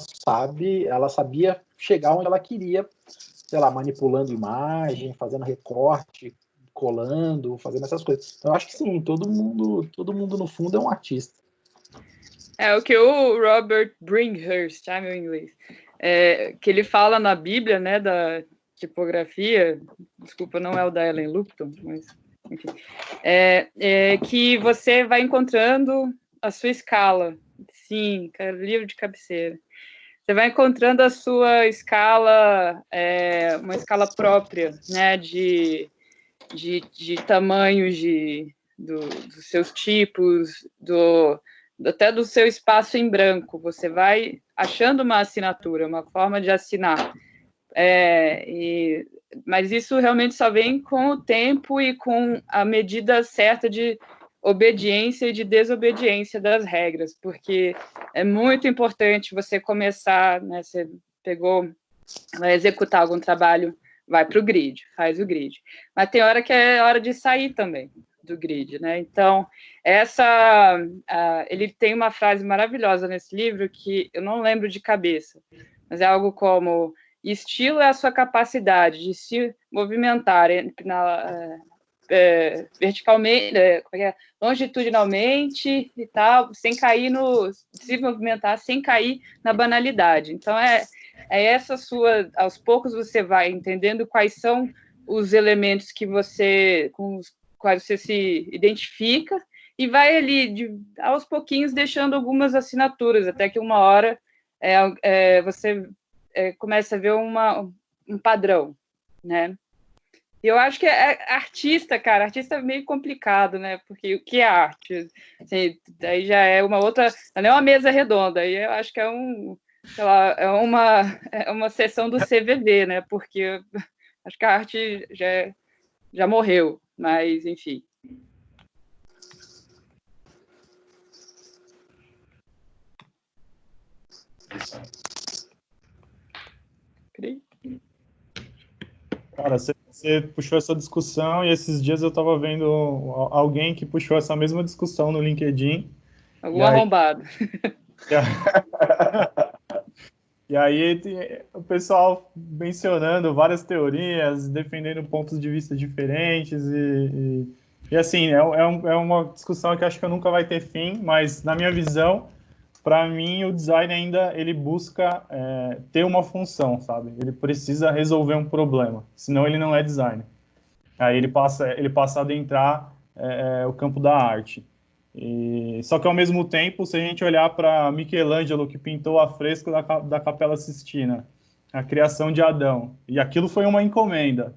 sabia chegar onde ela queria, sei lá, manipulando imagem, fazendo recorte, colando, fazendo essas coisas. Então, eu acho que sim, todo mundo no fundo é um artista. É o que o Robert Bringhurst, meu inglês, que ele fala na Bíblia, né, da tipografia, desculpa, não é o da Ellen Lupton, mas enfim, que você vai encontrando a sua escala. Sim, cara, livro de cabeceira. Você vai encontrando a sua escala, uma escala própria, né, de tamanhos, dos seus tipos, até do seu espaço em branco. Você vai achando uma assinatura, uma forma de assinar. Mas isso realmente só vem com o tempo e com a medida certa de obediência e de desobediência das regras, porque é muito importante você começar, né, você vai executar algum trabalho, vai para o grid, faz o grid. Mas tem hora que é hora de sair também do grid, né? Então, ele tem uma frase maravilhosa nesse livro que eu não lembro de cabeça, mas é algo como: estilo é a sua capacidade de se movimentar verticalmente, longitudinalmente e tal, sem cair se movimentar sem cair na banalidade. Então, essa sua, aos poucos você vai entendendo quais são os elementos com os quais você se identifica e vai ali, aos pouquinhos, deixando algumas assinaturas, até que uma hora você começa a ver um padrão, né? E eu acho que artista, cara, artista é meio complicado, né? Porque o que é arte? Assim, daí já é uma outra, não é uma mesa redonda, aí eu acho que sei lá, é uma sessão do CVV, né? Porque acho que a arte já morreu, mas enfim. Cara, você você puxou essa discussão e esses dias eu estava vendo alguém que puxou essa mesma discussão no LinkedIn. Algum arrombado. E aí o pessoal mencionando várias teorias, defendendo pontos de vista diferentes e assim, é uma discussão que acho que nunca vai ter fim, mas na minha visão, para mim o design ainda ele busca ter uma função, sabe? Ele precisa resolver um problema, senão ele não é design. Aí ele passa a adentrar o campo da arte. Só que, ao mesmo tempo, se a gente olhar para Michelangelo, que pintou a fresco da Capela Sistina, a criação de Adão, e aquilo foi uma encomenda.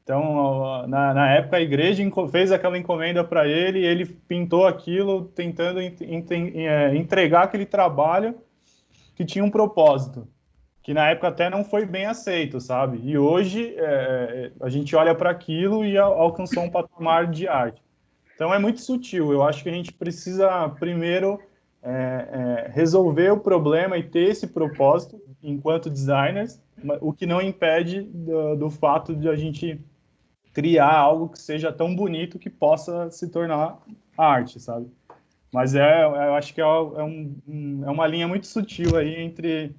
Então, na época, a igreja fez aquela encomenda para ele, e ele pintou aquilo, tentando entregar aquele trabalho que tinha um propósito, que na época até não foi bem aceito, sabe? E hoje, a gente olha para aquilo e alcançou um patamar de arte. Então é muito sutil. Eu acho que a gente precisa primeiro resolver o problema e ter esse propósito enquanto designers, o que não impede do fato de a gente criar algo que seja tão bonito que possa se tornar arte, sabe? Mas eu acho que é uma linha muito sutil aí entre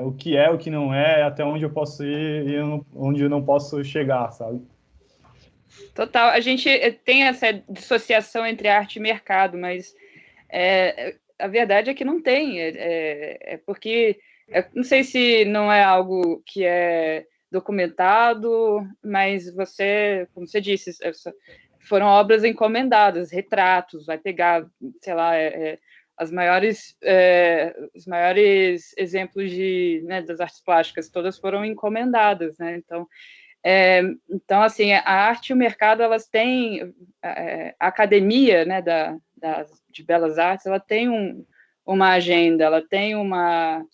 o que é, o que não é, até onde eu posso ir e onde eu não posso chegar, sabe? Total, a gente tem essa dissociação entre arte e mercado, mas a verdade é que não tem, porque, não sei se não é algo que é documentado, mas como você disse, foram obras encomendadas, retratos, vai pegar, sei lá, os maiores exemplos das artes plásticas, todas foram encomendadas, né? Então, assim, a arte e o mercado, elas têm, a academia, né, de belas artes, ela tem uma agenda, ela tem uma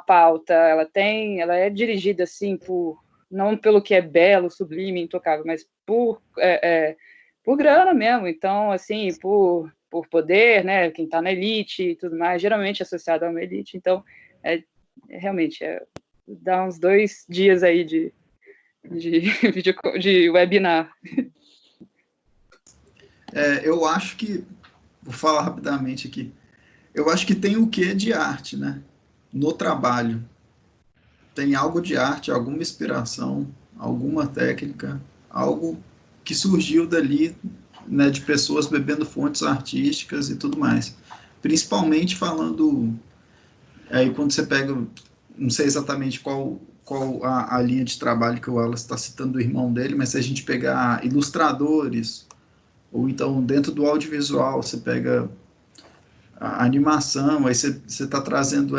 pauta, ela é dirigida, assim, não pelo que é belo, sublime, intocável, mas por grana mesmo. Então, assim, por poder, né, quem está na elite e tudo mais, geralmente associado a uma elite. Então, realmente, dá uns 2 dias aí de webinar. Eu acho que, vou falar rapidamente aqui, eu acho que tem o quê de arte, né? No trabalho. Tem algo de arte, alguma inspiração, alguma técnica, algo que surgiu dali, né, de pessoas bebendo fontes artísticas e tudo mais. Principalmente falando, aí quando você pega, não sei exatamente qual a linha de trabalho que o Wallace está citando do irmão dele, mas se a gente pegar ilustradores, ou então dentro do audiovisual, você pega a animação, aí você está trazendo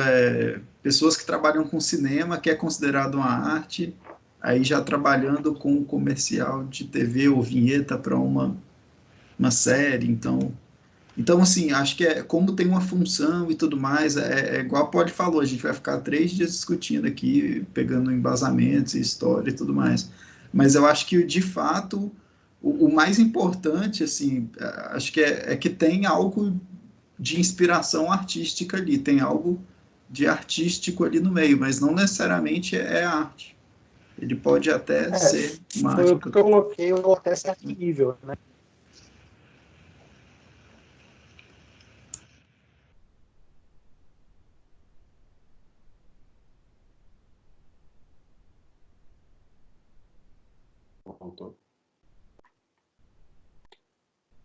pessoas que trabalham com cinema, que é considerado uma arte, aí já trabalhando com comercial de TV ou vinheta para uma série, então, assim, acho que como tem uma função e tudo mais, igual a Poli falou, a gente vai ficar 3 dias discutindo aqui, pegando embasamentos, história e tudo mais. Mas eu acho que, de fato, o mais importante, assim, acho que é que tem algo de inspiração artística ali, tem algo de artístico ali no meio, mas não necessariamente é arte. Ele pode até ser uma arte. Foi o que eu coloquei até certo nível, né? Voltou.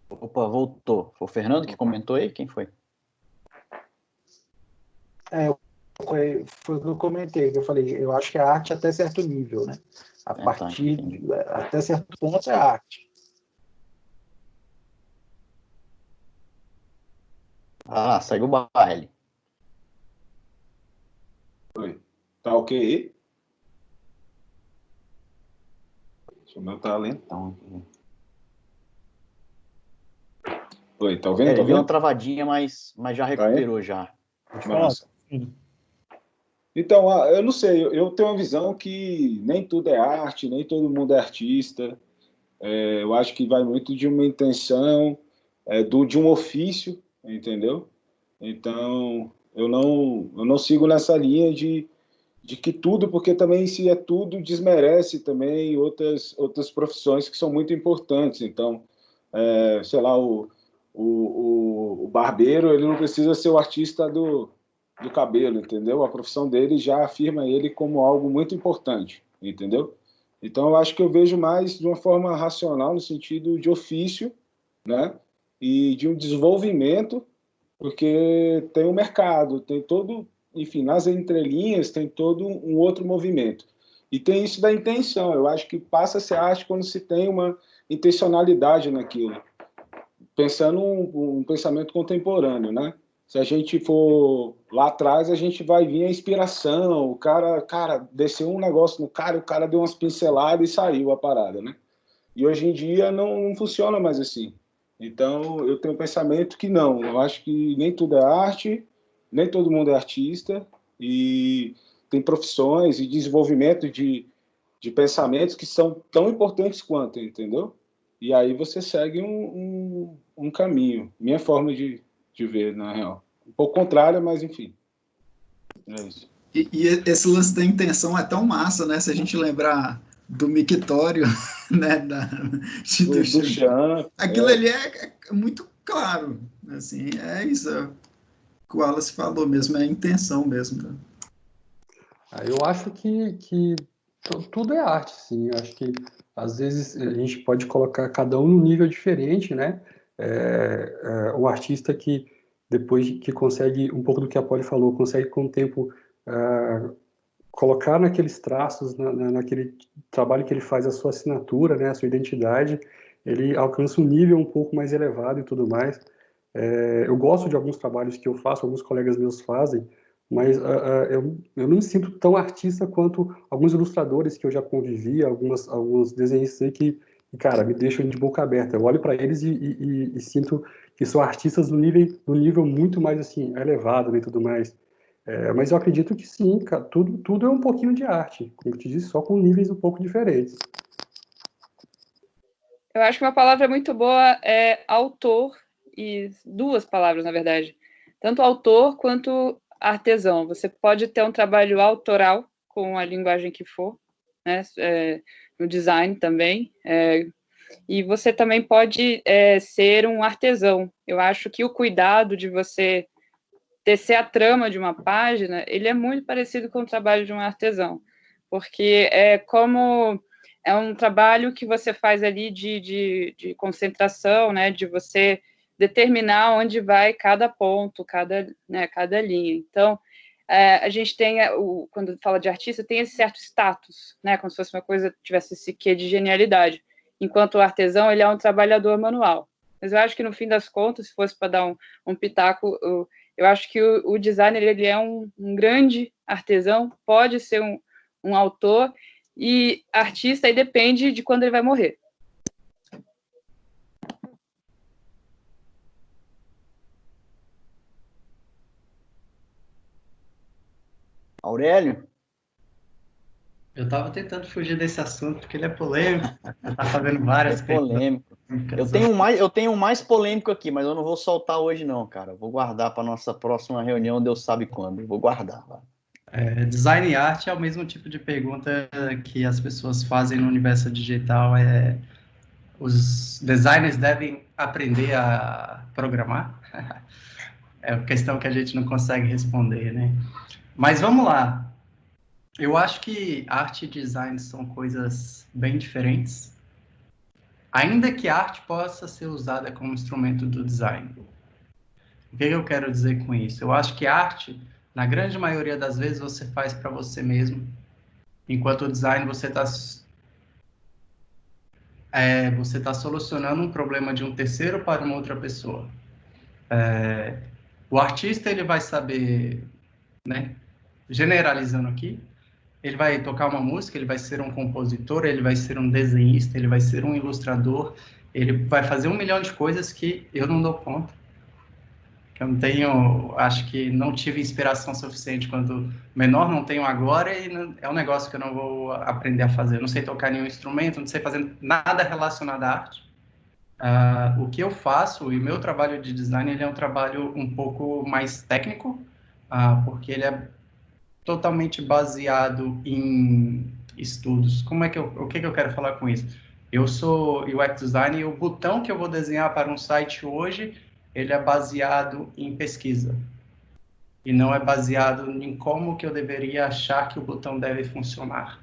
Opa, voltou. Foi o Fernando que comentou aí? Quem foi? Foi o que eu comentei, que eu falei, eu acho que a arte até certo nível, né? Até certo ponto é arte. Segue o baile. Oi. Tá ok aí? O meu tá lentão aqui. Oi, tá ouvindo? Ele deu uma travadinha, mas já recuperou já. Massa. Então, eu não sei, eu tenho uma visão que nem tudo é arte, nem todo mundo é artista. Eu acho que vai muito de uma intenção, de um ofício, entendeu? Então, eu não sigo nessa linha de de que tudo, porque também se é tudo, desmerece também outras profissões que são muito importantes. Então, sei lá, o barbeiro, ele não precisa ser o artista do cabelo, entendeu? A profissão dele já afirma ele como algo muito importante, entendeu? Então, eu acho que eu vejo mais de uma forma racional, no sentido de ofício, né? E de um desenvolvimento, porque tem um mercado, tem todo, enfim, nas entrelinhas tem todo um outro movimento. E tem isso da intenção. Eu acho que passa a ser arte quando se tem uma intencionalidade naquilo. Pensando um pensamento contemporâneo, né? Se a gente for lá atrás, a gente vai vir a inspiração, o cara, desceu um negócio no cara, o cara deu umas pinceladas e saiu a parada, né? E hoje em dia não funciona mais assim. Então, eu tenho um pensamento que não, eu acho que nem tudo é arte, nem todo mundo é artista, e tem profissões e desenvolvimento de pensamentos que são tão importantes quanto, entendeu? E aí você segue um caminho. Minha forma de ver, na real. Um pouco contrária, mas enfim. É isso. E esse lance da intenção é tão massa, né? Se a gente lembrar do mictório, né? Do Chan. Aquilo ali é muito claro. Assim, é isso. É o que o Wallace falou mesmo, é a intenção mesmo. Né? Eu acho que tudo é arte, sim. Eu acho que às vezes a gente pode colocar cada um num nível diferente, né? Um artista que depois que consegue, um pouco do que a Polly falou, consegue com o tempo colocar naqueles traços, naquele trabalho que ele faz a sua assinatura, né? A sua identidade, ele alcança um nível um pouco mais elevado e tudo mais. Eu gosto de alguns trabalhos que eu faço, alguns colegas meus fazem, mas eu não me sinto tão artista quanto alguns ilustradores que eu já convivi, alguns desenhistas aí que, cara, me deixam de boca aberta. Eu olho para eles e sinto que são artistas no nível muito mais assim elevado, né, e tudo mais. Mas eu acredito que sim, cara, tudo é um pouquinho de arte, como eu te disse, só com níveis um pouco diferentes. Eu acho que uma palavra muito boa é autor, e duas palavras, na verdade. Tanto autor quanto artesão. Você pode ter um trabalho autoral, com a linguagem que for, né? No design também. E você também pode ser um artesão. Eu acho que o cuidado de você tecer a trama de uma página, ele é muito parecido com o trabalho de um artesão. Porque é um trabalho que você faz ali de concentração, né, de você determinar onde vai cada ponto, cada linha. Então, a gente tem, quando fala de artista, tem esse certo status, né, como se fosse uma coisa, tivesse esse quê de genialidade, enquanto o artesão, ele é um trabalhador manual. Mas eu acho que, no fim das contas, se fosse para dar um pitaco, eu acho que o designer, ele é um grande artesão, pode ser um autor, e artista aí depende de quando ele vai morrer. Aurélio? Eu estava tentando fugir desse assunto, porque ele é polêmico. Você está fazendo várias polêmico. Eu tenho um mais polêmico aqui, mas eu não vou soltar hoje não, cara. Vou guardar para nossa próxima reunião, Deus sabe quando. Vou guardar. Design e arte é o mesmo tipo de pergunta que as pessoas fazem no universo digital. Os designers devem aprender a programar? É uma questão que a gente não consegue responder, né? Mas vamos lá. Eu acho que arte e design são coisas bem diferentes, ainda que a arte possa ser usada como instrumento do design. O que eu quero dizer com isso? Eu acho que a arte, na grande maioria das vezes, você faz para você mesmo, enquanto o design você está solucionando um problema de um terceiro para uma outra pessoa. O artista, ele vai saber, né, generalizando aqui, ele vai tocar uma música, ele vai ser um compositor, ele vai ser um desenhista, ele vai ser um ilustrador, ele vai fazer 1 milhão de coisas que eu não dou conta. Eu não tenho, acho que não tive inspiração suficiente quando menor, não tenho agora, e é um negócio que eu não vou aprender a fazer. Eu não sei tocar nenhum instrumento, não sei fazer nada relacionado à arte. O que eu faço, e o meu trabalho de design, ele é um trabalho um pouco mais técnico, porque ele é totalmente baseado em estudos. O que eu quero falar com isso? Eu sou UX designer e o botão que eu vou desenhar para um site hoje, ele é baseado em pesquisa. E não é baseado em como que eu deveria achar que o botão deve funcionar.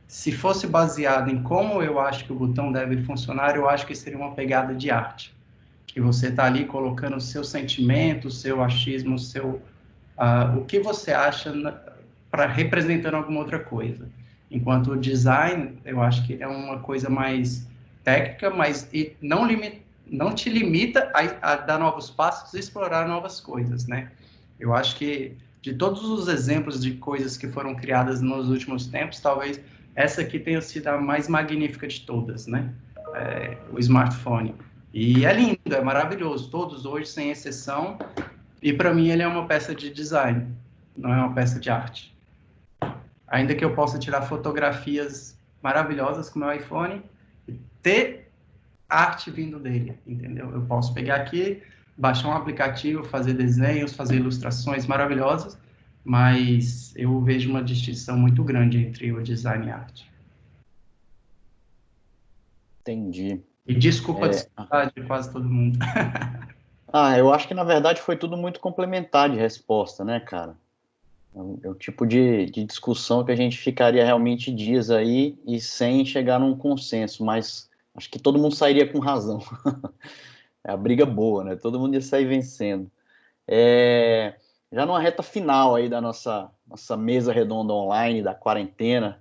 Se fosse baseado em como eu acho que o botão deve funcionar, eu acho que seria uma pegada de arte. Que você está ali colocando o seu sentimento, o seu achismo, o que você acha representando alguma outra coisa. Enquanto o design, eu acho que é uma coisa mais técnica, mas não te limita a dar novos passos e explorar novas coisas, né? Eu acho que de todos os exemplos de coisas que foram criadas nos últimos tempos, talvez essa aqui tenha sido a mais magnífica de todas, né? O smartphone. E é lindo, é maravilhoso, todos hoje, sem exceção, e para mim ele é uma peça de design, não é uma peça de arte. Ainda que eu possa tirar fotografias maravilhosas com meu iPhone, ter arte vindo dele, entendeu? Eu posso pegar aqui, baixar um aplicativo, fazer desenhos, fazer ilustrações maravilhosas, mas eu vejo uma distinção muito grande entre o design e a arte. Entendi. E desculpa a dificuldade de quase todo mundo. Eu acho que, na verdade, foi tudo muito complementar de resposta, né, cara? É o tipo de discussão que a gente ficaria realmente dias aí e sem chegar num consenso, mas acho que todo mundo sairia com razão. É a briga boa, né? Todo mundo ia sair vencendo. Já numa reta final aí da nossa mesa redonda online, da quarentena,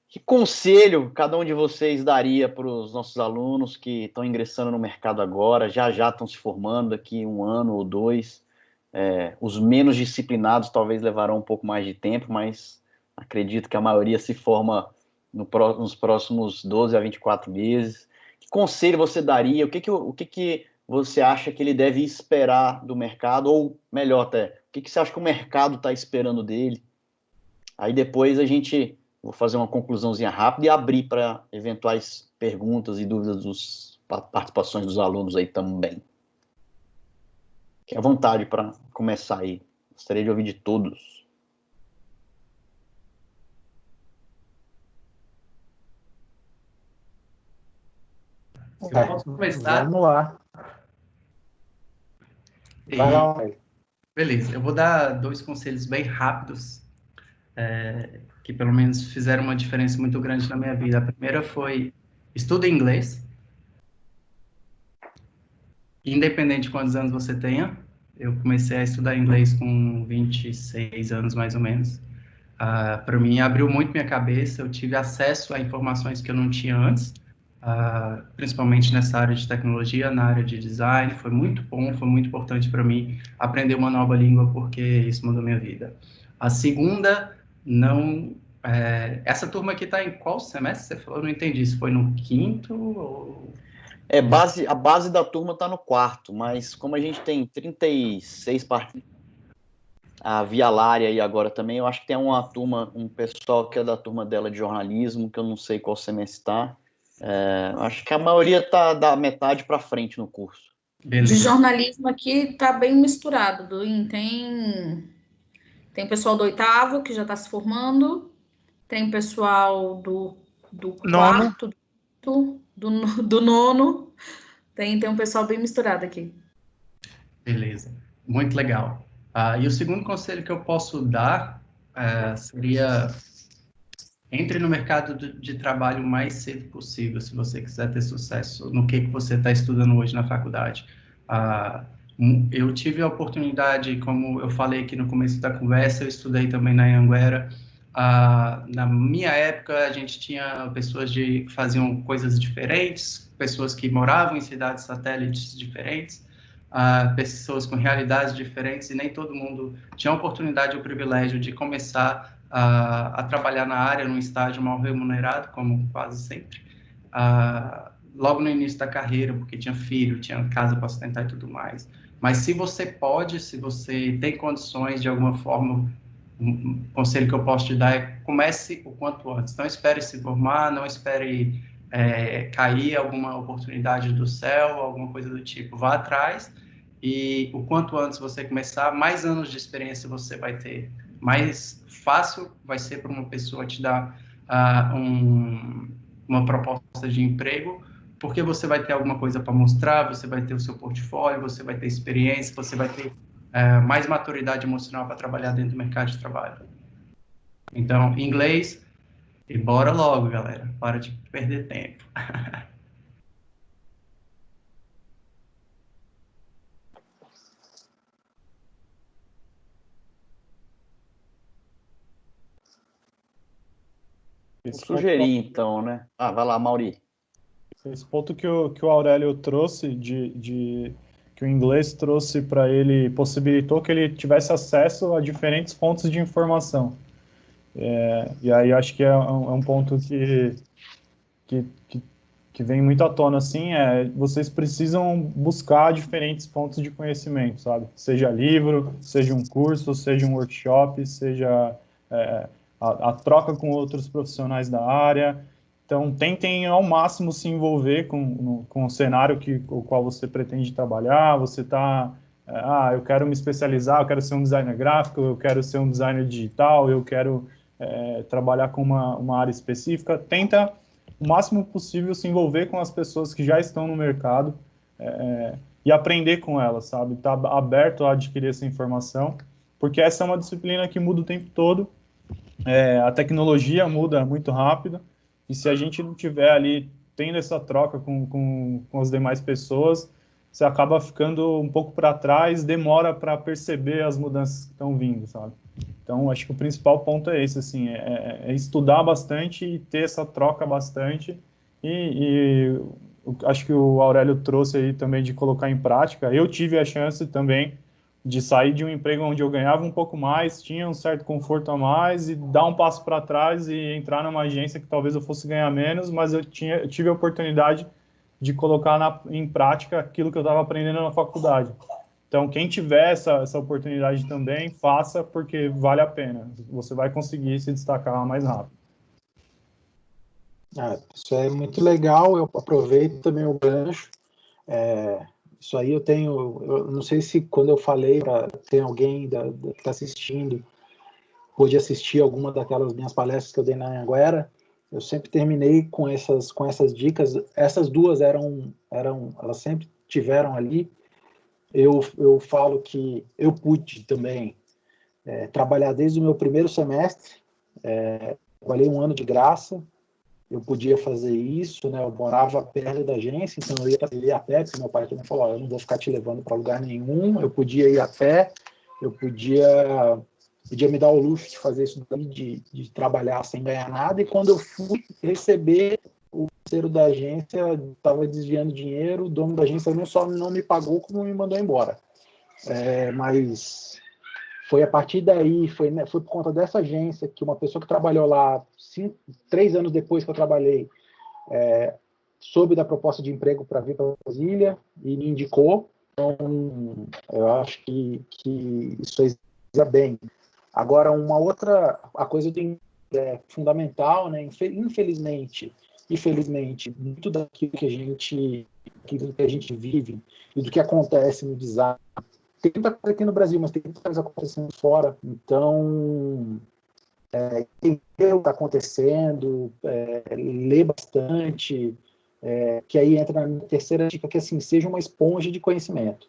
que conselho cada um de vocês daria para os nossos alunos que estão ingressando no mercado agora, já estão se formando daqui 1 ano ou 2? Os menos disciplinados talvez levarão um pouco mais de tempo, mas acredito que a maioria se forma nos próximos 12 a 24 meses. Que conselho você daria? O que você acha que ele deve esperar do mercado? Ou, melhor até, o que você acha que o mercado está esperando dele? Aí depois vou fazer uma conclusãozinha rápida e abrir para eventuais perguntas e dúvidas participações dos alunos aí também. Fique à vontade para começar aí. Gostaria de ouvir de todos. Eu posso começar? Vamos lá. Vai lá. Beleza, eu vou dar 2 conselhos bem rápidos, que pelo menos fizeram uma diferença muito grande na minha vida. A primeira foi, estude inglês, independente de quantos anos você tenha. Eu comecei a estudar inglês com 26 anos, mais ou menos. Para mim, abriu muito minha cabeça, eu tive acesso a informações que eu não tinha antes, principalmente nessa área de tecnologia, na área de design. Foi muito bom, foi muito importante para mim aprender uma nova língua, porque isso mudou minha vida. A segunda, essa turma aqui está em qual semestre? Você falou, eu não entendi, se foi no 5º ou... A base da turma está no 4º, mas como a gente tem 36 participantes, a Via Lária aí agora também, eu acho que tem um pessoal que é da turma dela de jornalismo, que eu não sei qual semestre está. Acho que a maioria está da metade para frente no curso. Beleza. De jornalismo aqui está bem misturado, tem pessoal do 8º que já está se formando, tem pessoal do 4º, do 9º, tem um pessoal bem misturado aqui. Beleza, muito legal. E o segundo conselho que eu posso dar seria: entre no mercado de trabalho o mais cedo possível, se você quiser ter sucesso no que você está estudando hoje na faculdade. Eu tive a oportunidade, como eu falei aqui no começo da conversa, eu estudei também na Anhanguera. Na minha época, a gente tinha pessoas que faziam coisas diferentes, pessoas que moravam em cidades satélites diferentes, pessoas com realidades diferentes, e nem todo mundo tinha a oportunidade ou o privilégio de começar a trabalhar na área, num estágio mal remunerado, como quase sempre, logo no início da carreira, porque tinha filho, tinha casa para sustentar e tudo mais. Mas se você tem condições, de alguma forma, um conselho que eu posso te dar é: comece o quanto antes. Não espere se formar, não espere cair alguma oportunidade do céu, alguma coisa do tipo. Vá atrás, e o quanto antes você começar, mais anos de experiência você vai ter. mais fácil vai ser para uma pessoa te dar uma proposta de emprego, porque você vai ter alguma coisa para mostrar, você vai ter o seu portfólio, você vai ter experiência, você vai ter mais maturidade emocional para trabalhar dentro do mercado de trabalho. Então, inglês, e bora logo, galera. Para de perder tempo. Vou sugerir, então, né? Vai lá, Mauri. Esse ponto que o Aurélio trouxe, que o inglês trouxe para ele, possibilitou que ele tivesse acesso a diferentes fontes de informação. E aí acho que é um ponto que vem muito à tona, assim, vocês precisam buscar diferentes fontes de conhecimento, sabe? Seja livro, seja um curso, seja um workshop, seja a troca com outros profissionais da área. Então, tentem ao máximo se envolver com o cenário o qual você pretende trabalhar. Você está, eu quero me especializar, eu quero ser um designer gráfico, eu quero ser um designer digital, eu quero trabalhar com uma área específica. Tenta o máximo possível se envolver com as pessoas que já estão no mercado e aprender com elas, sabe? Tá aberto a adquirir essa informação, porque essa é uma disciplina que muda o tempo todo. A tecnologia muda muito rápido, e se a gente não tiver ali tendo essa troca com as demais pessoas, você acaba ficando um pouco para trás, demora para perceber as mudanças que estão vindo, sabe? Então, acho que o principal ponto é esse, assim, estudar bastante e ter essa troca bastante, e acho que o Aurélio trouxe aí também de colocar em prática. Eu tive a chance também de sair de um emprego onde eu ganhava um pouco mais, tinha um certo conforto a mais, e dar um passo para trás e entrar numa agência que talvez eu fosse ganhar menos, mas eu tive a oportunidade de colocar em prática aquilo que eu estava aprendendo na faculdade. Então, quem tiver essa oportunidade também, faça, porque vale a pena. Você vai conseguir se destacar mais rápido. Isso é muito legal, eu aproveito também o gancho. Isso aí eu não sei se quando eu falei para tem alguém que está assistindo, pôde assistir alguma daquelas minhas palestras que eu dei na Anhanguera. Eu sempre terminei com essas dicas. Essas duas elas sempre tiveram ali. Eu falo que eu pude também trabalhar desde o meu primeiro semestre, trabalhei 1 ano de graça, eu podia fazer isso, né? Eu morava perto da agência, então eu ia a pé, porque meu pai também falou, eu não vou ficar te levando para lugar nenhum, eu podia ir a pé, eu podia me dar o luxo de fazer isso daí, de trabalhar sem ganhar nada, e quando eu fui receber, o parceiro da agência estava desviando dinheiro, o dono da agência não só não me pagou, como me mandou embora. Mas foi a partir daí, foi por conta dessa agência que uma pessoa que trabalhou lá 3 anos depois que eu trabalhei, soube da proposta de emprego para vir para Brasília e me indicou. Então, eu acho que isso é bem. Agora, a coisa fundamental, né? Infelizmente e felizmente, muito daquilo que a gente vive e do que acontece no design, tem muita coisa aqui no Brasil, mas tem muita coisa acontecendo fora. Então, entender o que está acontecendo, ler bastante, que aí entra na minha terceira dica, que assim, seja uma esponja de conhecimento.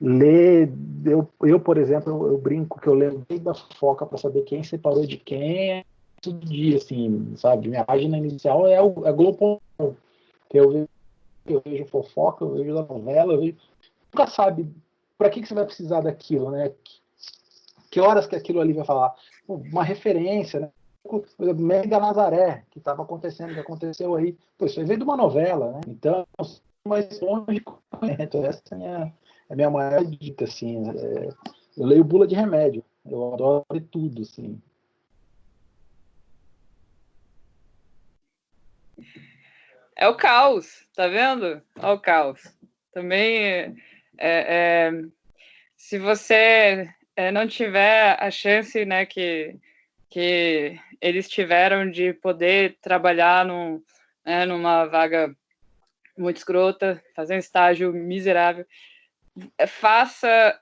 Ler, eu, por exemplo, eu brinco que eu leio desde a fofoca para saber quem separou de quem, todo dia, assim, sabe? Minha página inicial é a Globo, que eu vejo fofoca, eu vejo da novela, nunca sabe para que você vai precisar daquilo, né? Que horas que aquilo ali vai falar? Uma referência, né? Mega da Nazaré, que estava acontecendo, que aconteceu aí. Isso aí veio de uma novela, né? Então, mais longe de conhecimento. Essa é a minha maior dica, assim. Eu leio bula de remédio. Eu adoro ler tudo, assim. É o caos, tá vendo? É o caos. Também, se você não tiver a chance, né, que eles tiveram de poder trabalhar numa vaga muito escrota, fazer um estágio miserável, faça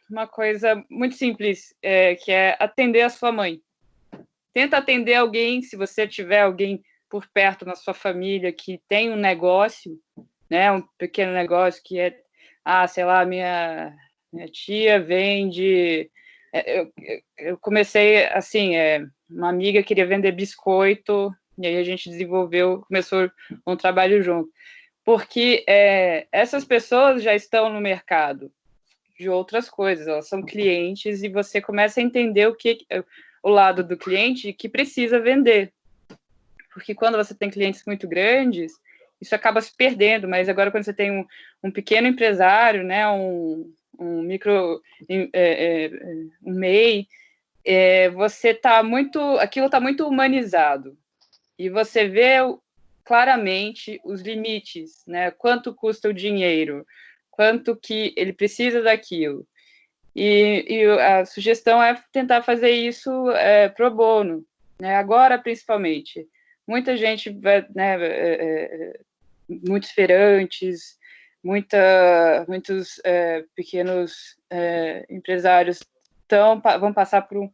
uma coisa muito simples, que é atender a sua mãe. Tenta atender alguém, se você tiver alguém por perto na sua família que tem um negócio, né, um pequeno negócio que é, sei lá, minha tia vende... Eu comecei, assim, uma amiga queria vender biscoito, e aí a gente começou um trabalho junto. Porque essas pessoas já estão no mercado de outras coisas, elas são clientes, e você começa a entender o lado do cliente que precisa vender. Porque quando você tem clientes muito grandes, isso acaba se perdendo, mas agora quando você tem um pequeno empresário, né, um micro, um MEI, aquilo está muito humanizado, e você vê claramente os limites, né, quanto custa o dinheiro, quanto que ele precisa daquilo. E a sugestão é tentar fazer isso pro bono, né? Agora, principalmente. Muita gente, né, muitos feirantes, muitos pequenos empresários vão passar por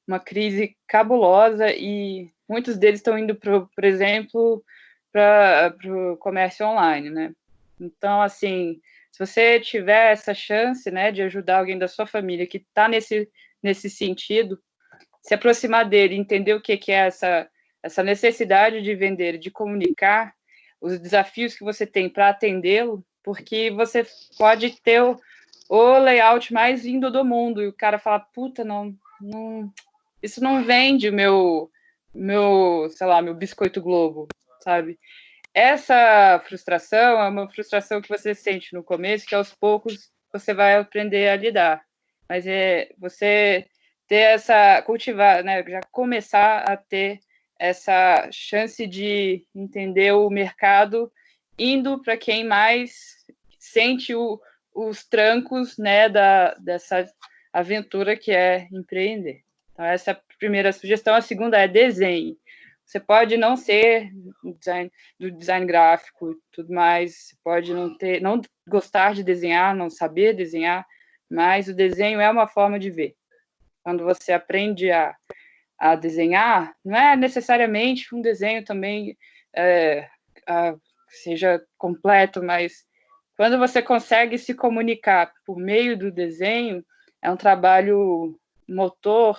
uma crise cabulosa, e muitos deles estão indo, por exemplo, para o comércio online, né? Então, assim, se você tiver essa chance, né, de ajudar alguém da sua família que está nesse sentido, se aproximar dele, entender o que é essa necessidade de vender, de comunicar, os desafios que você tem para atendê-lo, porque você pode ter o layout mais lindo do mundo, e o cara fala, puta, não, isso não vende meu, sei lá, meu biscoito Globo, sabe? Essa frustração é uma frustração que você sente no começo, que aos poucos você vai aprender a lidar. Mas você ter cultivar, né, já começar a ter essa chance de entender o mercado, indo para quem mais sente os trancos, né, dessa aventura que é empreender. Então, essa é a primeira sugestão. A segunda é desenhe. Você pode não ser do design gráfico e tudo mais, você pode não gostar de desenhar, não saber desenhar, mas o desenho é uma forma de ver. Quando você aprende a desenhar, não é necessariamente um desenho também seja completo, mas quando você consegue se comunicar por meio do desenho, é um trabalho motor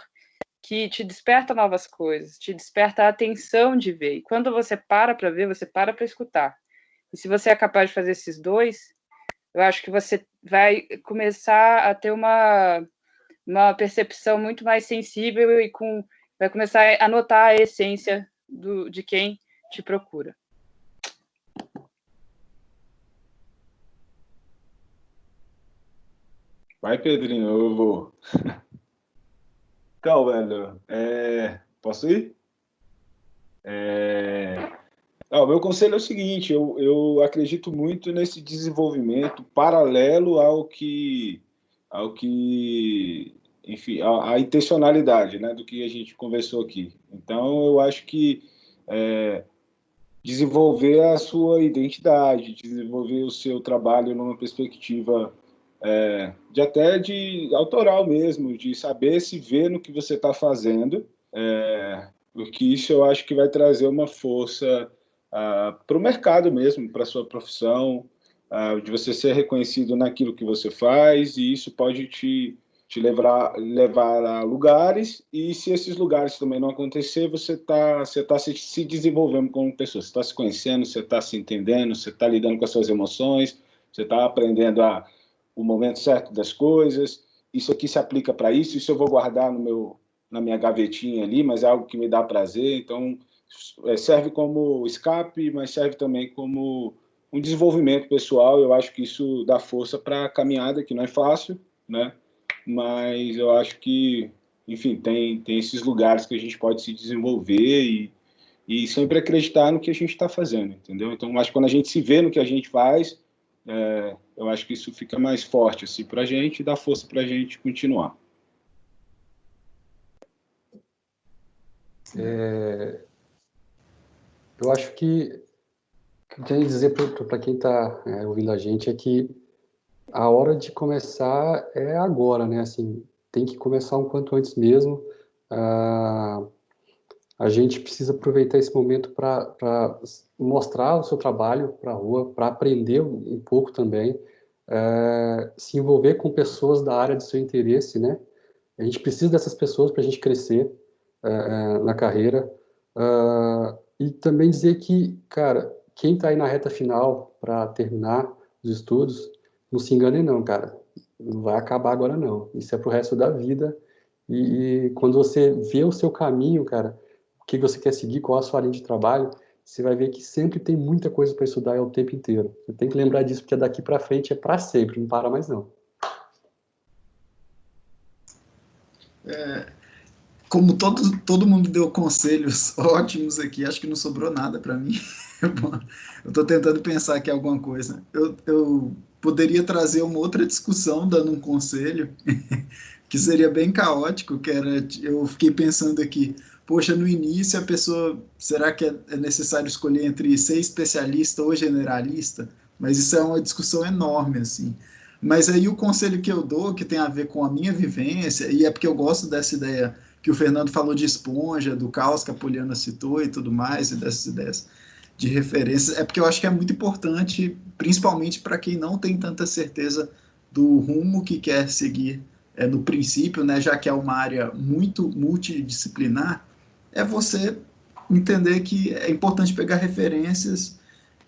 que te desperta novas coisas, te desperta a atenção de ver. E quando você para ver, você para escutar. E se você é capaz de fazer esses dois, eu acho que você vai começar a ter uma percepção muito mais sensível e vai começar a notar a essência de quem te procura. Vai, Pedrinho, eu vou. Então, velho, posso ir? O meu conselho é o seguinte, eu acredito muito nesse desenvolvimento paralelo ao que enfim, a intencionalidade, né, do que a gente conversou aqui. Então, eu acho que desenvolver a sua identidade, desenvolver o seu trabalho numa perspectiva de autoral mesmo, de saber se ver no que você está fazendo, porque isso eu acho que vai trazer uma força para o mercado mesmo, para a sua profissão, de você ser reconhecido naquilo que você faz, e isso pode te levar a lugares, e se esses lugares também não acontecer, você tá se desenvolvendo como pessoa, você está se conhecendo, você está se entendendo, você está lidando com as suas emoções, você está aprendendo o momento certo das coisas. Isso aqui se aplica para isso eu vou guardar na minha gavetinha ali, mas é algo que me dá prazer, então serve como escape, mas serve também como um desenvolvimento pessoal. Eu acho que isso dá força para a caminhada, que não é fácil, né? Mas eu acho que, enfim, tem esses lugares que a gente pode se desenvolver e sempre acreditar no que a gente está fazendo, entendeu? Então, acho que quando a gente se vê no que a gente faz, eu acho que isso fica mais forte assim, para a gente e dá força para a gente continuar. Eu acho que o que eu tenho a dizer para quem está ouvindo a gente é que a hora de começar é agora, né? Assim, tem que começar um quanto antes mesmo. A gente precisa aproveitar esse momento para mostrar o seu trabalho para a rua, para aprender um pouco também, se envolver com pessoas da área de seu interesse, né? A gente precisa dessas pessoas para a gente crescer na carreira. E também dizer que, cara, quem está aí na reta final para terminar os estudos, não se engane não, cara. Não vai acabar agora não. Isso é pro resto da vida. E quando você vê o seu caminho, cara, o que você quer seguir, qual a sua linha de trabalho, você vai ver que sempre tem muita coisa para estudar o tempo inteiro. Você tem que lembrar disso, porque daqui para frente é para sempre, não para mais não. Como todo mundo deu conselhos ótimos aqui, acho que não sobrou nada para mim. Eu estou tentando pensar aqui alguma coisa. Eu poderia trazer uma outra discussão dando um conselho, que seria bem caótico, que era, eu fiquei pensando aqui, poxa, no início a pessoa, será que é necessário escolher entre ser especialista ou generalista? Mas isso é uma discussão enorme, assim. Mas aí o conselho que eu dou, que tem a ver com a minha vivência, e é porque eu gosto dessa ideia que o Fernando falou de esponja, do caos que a Poliana citou e tudo mais, e dessas ideias de referências, é porque eu acho que é muito importante, principalmente para quem não tem tanta certeza do rumo que quer seguir no princípio, né, já que é uma área muito multidisciplinar, é você entender que é importante pegar referências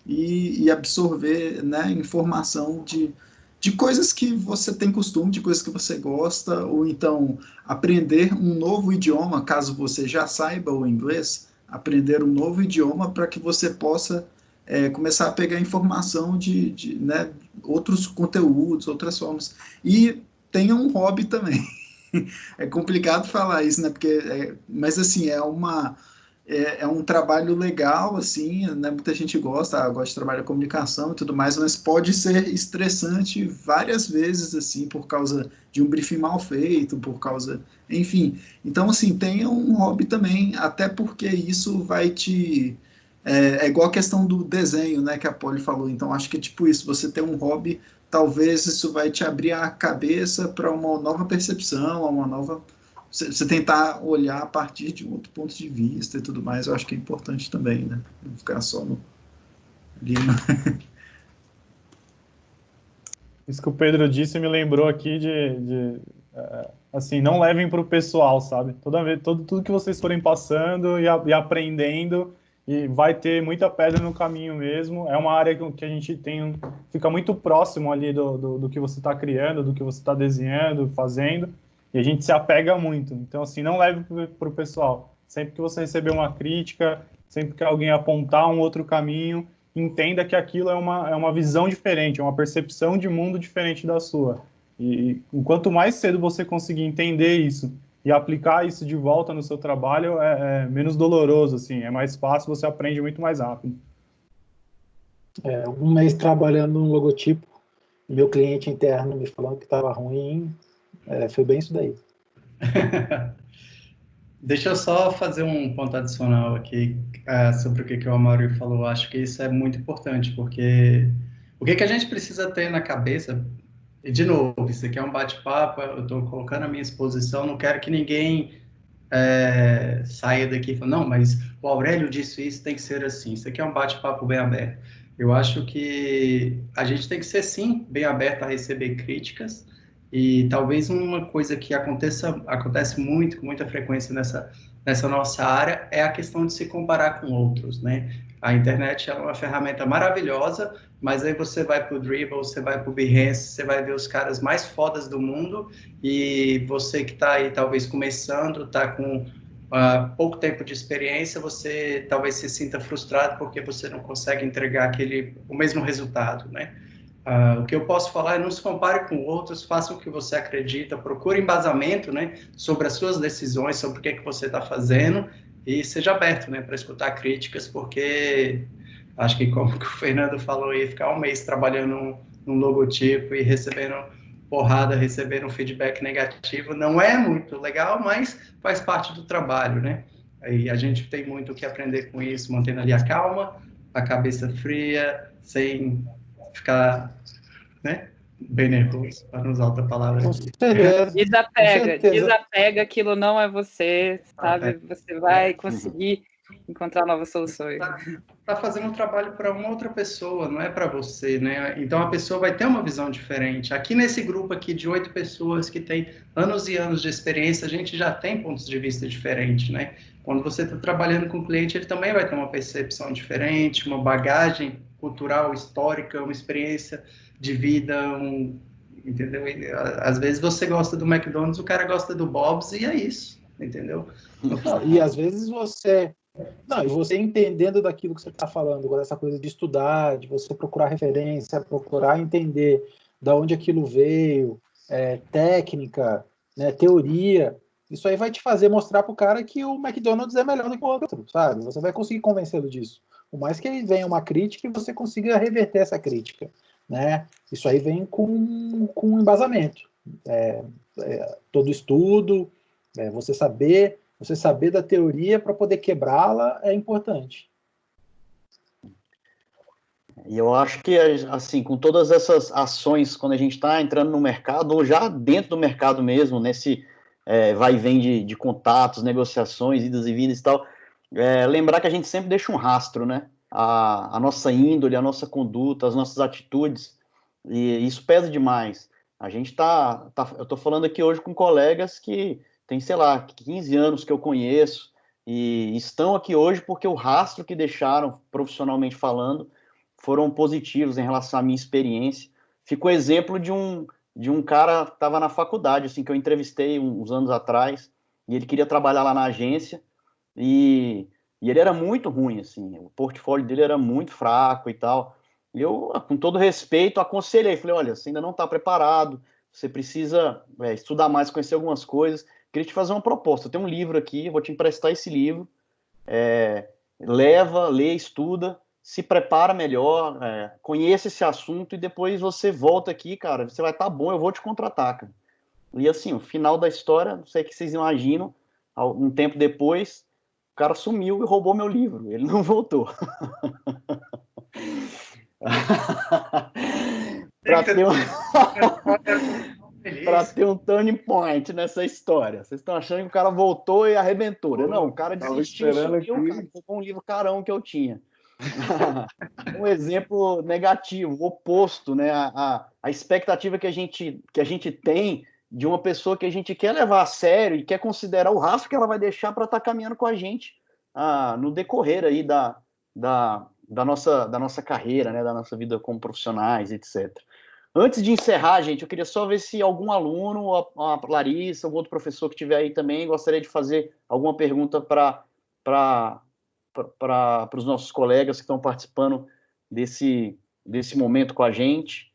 e absorver, né, informação de coisas que você tem costume, de coisas que você gosta, ou então aprender um novo idioma, caso você já saiba o inglês, aprender um novo idioma para que você possa começar a pegar informação de né, outros conteúdos, outras formas. E tenha um hobby também. É complicado falar isso, né? Porque, mas assim, é um trabalho legal, assim, né? Muita gente gosta de trabalhar comunicação e tudo mais, mas pode ser estressante várias vezes, assim, por causa de um briefing mal feito, por causa... Enfim, então, assim, tenha um hobby também, até porque isso vai te... É igual a questão do desenho, né, que a Polly falou, então acho que é tipo isso, você ter um hobby, talvez isso vai te abrir a cabeça para uma nova percepção, uma nova... Você tentar olhar a partir de um outro ponto de vista e tudo mais, eu acho que é importante também, né? Não ficar só no... Isso que o Pedro disse me lembrou aqui assim, não levem para o pessoal, sabe? Tudo que vocês forem passando e aprendendo, e vai ter muita pedra no caminho mesmo. É uma área que a gente fica muito próximo ali do que você está criando, do que você está desenhando, fazendo, e a gente se apega muito. Então, assim, não leve para o pessoal. Sempre que você receber uma crítica, sempre que alguém apontar um outro caminho, entenda que aquilo é uma visão diferente, é uma percepção de mundo diferente da sua. E quanto mais cedo você conseguir entender isso e aplicar isso de volta no seu trabalho, é menos doloroso, assim, é mais fácil, você aprende muito mais rápido. Um mês trabalhando no logotipo, meu cliente interno me falando que estava ruim, foi bem isso daí. Deixa eu só fazer um ponto adicional aqui sobre o que o Amaury falou. Acho que isso é muito importante, porque o que a gente precisa ter na cabeça, e de novo, isso aqui é um bate-papo, eu estou colocando a minha exposição, não quero que ninguém saia daqui e fale, não, mas o Aurélio disse isso, tem que ser assim. Isso aqui é um bate-papo bem aberto. Eu acho que a gente tem que ser, sim, bem aberto a receber críticas, e talvez uma coisa que acontece muito, com muita frequência nessa nossa área, é a questão de se comparar com outros, né? A internet é uma ferramenta maravilhosa, mas aí você vai para o Dribbble, você vai para o Behance, você vai ver os caras mais fodas do mundo, e você que está aí talvez começando, está com pouco tempo de experiência, você talvez se sinta frustrado porque você não consegue entregar o mesmo resultado, né? O que eu posso falar é não se compare com outros, faça o que você acredita, procure embasamento, né, sobre as suas decisões, sobre o que você está fazendo, e seja aberto, né, para escutar críticas, porque acho que, como que o Fernando falou aí, ficar um mês trabalhando num logotipo e recebendo porrada, recebendo feedback negativo, não é muito legal, mas faz parte do trabalho, né? E a gente tem muito o que aprender com isso, mantendo ali a calma, a cabeça fria, sem ficar, né, bem nervoso, para não usar outra palavra. Com certeza. Desapega, aquilo não é você, sabe? Você vai conseguir encontrar novas soluções. Tá fazendo um trabalho para uma outra pessoa, não é para você, né? Então a pessoa vai ter uma visão diferente. Aqui nesse grupo aqui de 8 pessoas que tem anos e anos de experiência, a gente já tem pontos de vista diferentes, né? Quando você está trabalhando com o cliente, ele também vai ter uma percepção diferente, uma bagagem cultural, histórica, uma experiência de vida, entendeu? Às vezes você gosta do McDonald's, o cara gosta do Bob's e é isso, entendeu? Não, e às vezes você entendendo daquilo que você está falando, essa coisa de estudar, de você procurar referência, procurar entender da onde aquilo veio, técnica, né, teoria, isso aí vai te fazer mostrar para o cara que o McDonald's é melhor do que o outro, sabe? Você vai conseguir convencê-lo disso. Por mais que ele venha uma crítica e você consiga reverter essa crítica, né? Isso aí vem com embasamento. Todo estudo, você saber da teoria para poder quebrá-la é importante. E eu acho que, assim, com todas essas ações, quando a gente está entrando no mercado, ou já dentro do mercado mesmo, nesse vai e vem de contatos, negociações, idas e vindas e tal, lembrar que a gente sempre deixa um rastro, né? A nossa índole, a nossa conduta, as nossas atitudes, e isso pesa demais. A gente eu estou falando aqui hoje com colegas que tem, sei lá, 15 anos que eu conheço e estão aqui hoje porque o rastro que deixaram, profissionalmente falando, foram positivos em relação à minha experiência. Fica o exemplo de um cara que estava na faculdade, assim, que eu entrevistei uns anos atrás, e ele queria trabalhar lá na agência, e ele era muito ruim, assim, o portfólio dele era muito fraco e tal. E eu, com todo respeito, aconselhei, falei, olha, você ainda não está preparado, você precisa estudar mais, conhecer algumas coisas. Queria te fazer uma proposta. Eu tenho um livro aqui, vou te emprestar esse livro. Leva, lê, estuda, se prepara melhor, conheça esse assunto e depois você volta aqui, cara. Você vai estar bom, eu vou te contratar, cara. E assim, o final da história, não sei o que vocês imaginam, um tempo depois, o cara sumiu e roubou meu livro. Ele não voltou. Para ter um turning point nessa história. Vocês estão achando que o cara voltou e arrebentou. Não, o cara desistiu, sumiu, cara, roubou um livro carão que eu tinha. Um exemplo negativo, oposto, né? A expectativa que a gente tem de uma pessoa que a gente quer levar a sério e quer considerar o rastro que ela vai deixar para estar caminhando com a gente no decorrer aí da nossa carreira, né? Da nossa vida como profissionais, etc. Antes de encerrar, gente, eu queria só ver se algum aluno, a Larissa, algum outro professor que estiver aí também, gostaria de fazer alguma pergunta para os nossos colegas que estão participando desse momento com a gente.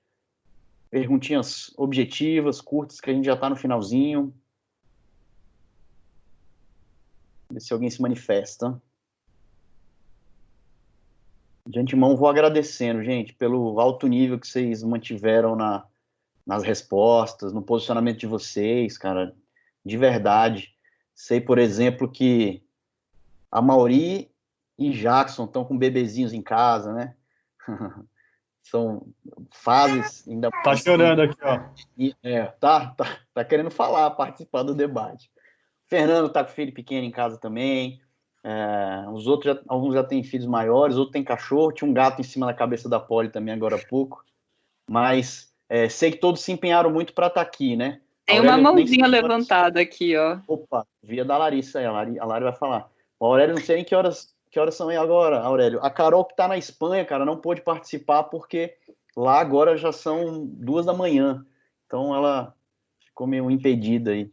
Perguntinhas objetivas, curtas, que a gente já está no finalzinho. Ver se alguém se manifesta. De antemão, vou agradecendo, gente, pelo alto nível que vocês mantiveram nas respostas, no posicionamento de vocês, cara, de verdade. Sei, por exemplo, que a Mauri e Jackson estão com bebezinhos em casa, né? São fases ainda... Tá chorando aqui, ó. Tá querendo falar, participar do debate. Fernando tá com filho pequeno em casa também. Os outros, alguns já têm filhos maiores, outros têm cachorro, tinha um gato em cima da cabeça da Polly também agora há pouco, mas sei que todos se empenharam muito para estar aqui, né? Tem uma mãozinha levantada aqui, ó. Opa, via da Larissa aí, a Lari vai falar. O Aurélio, não sei nem que horas são aí agora, Aurélio. A Carol, que tá na Espanha, cara, não pôde participar porque lá agora já são 2 da manhã, então ela ficou meio impedida aí.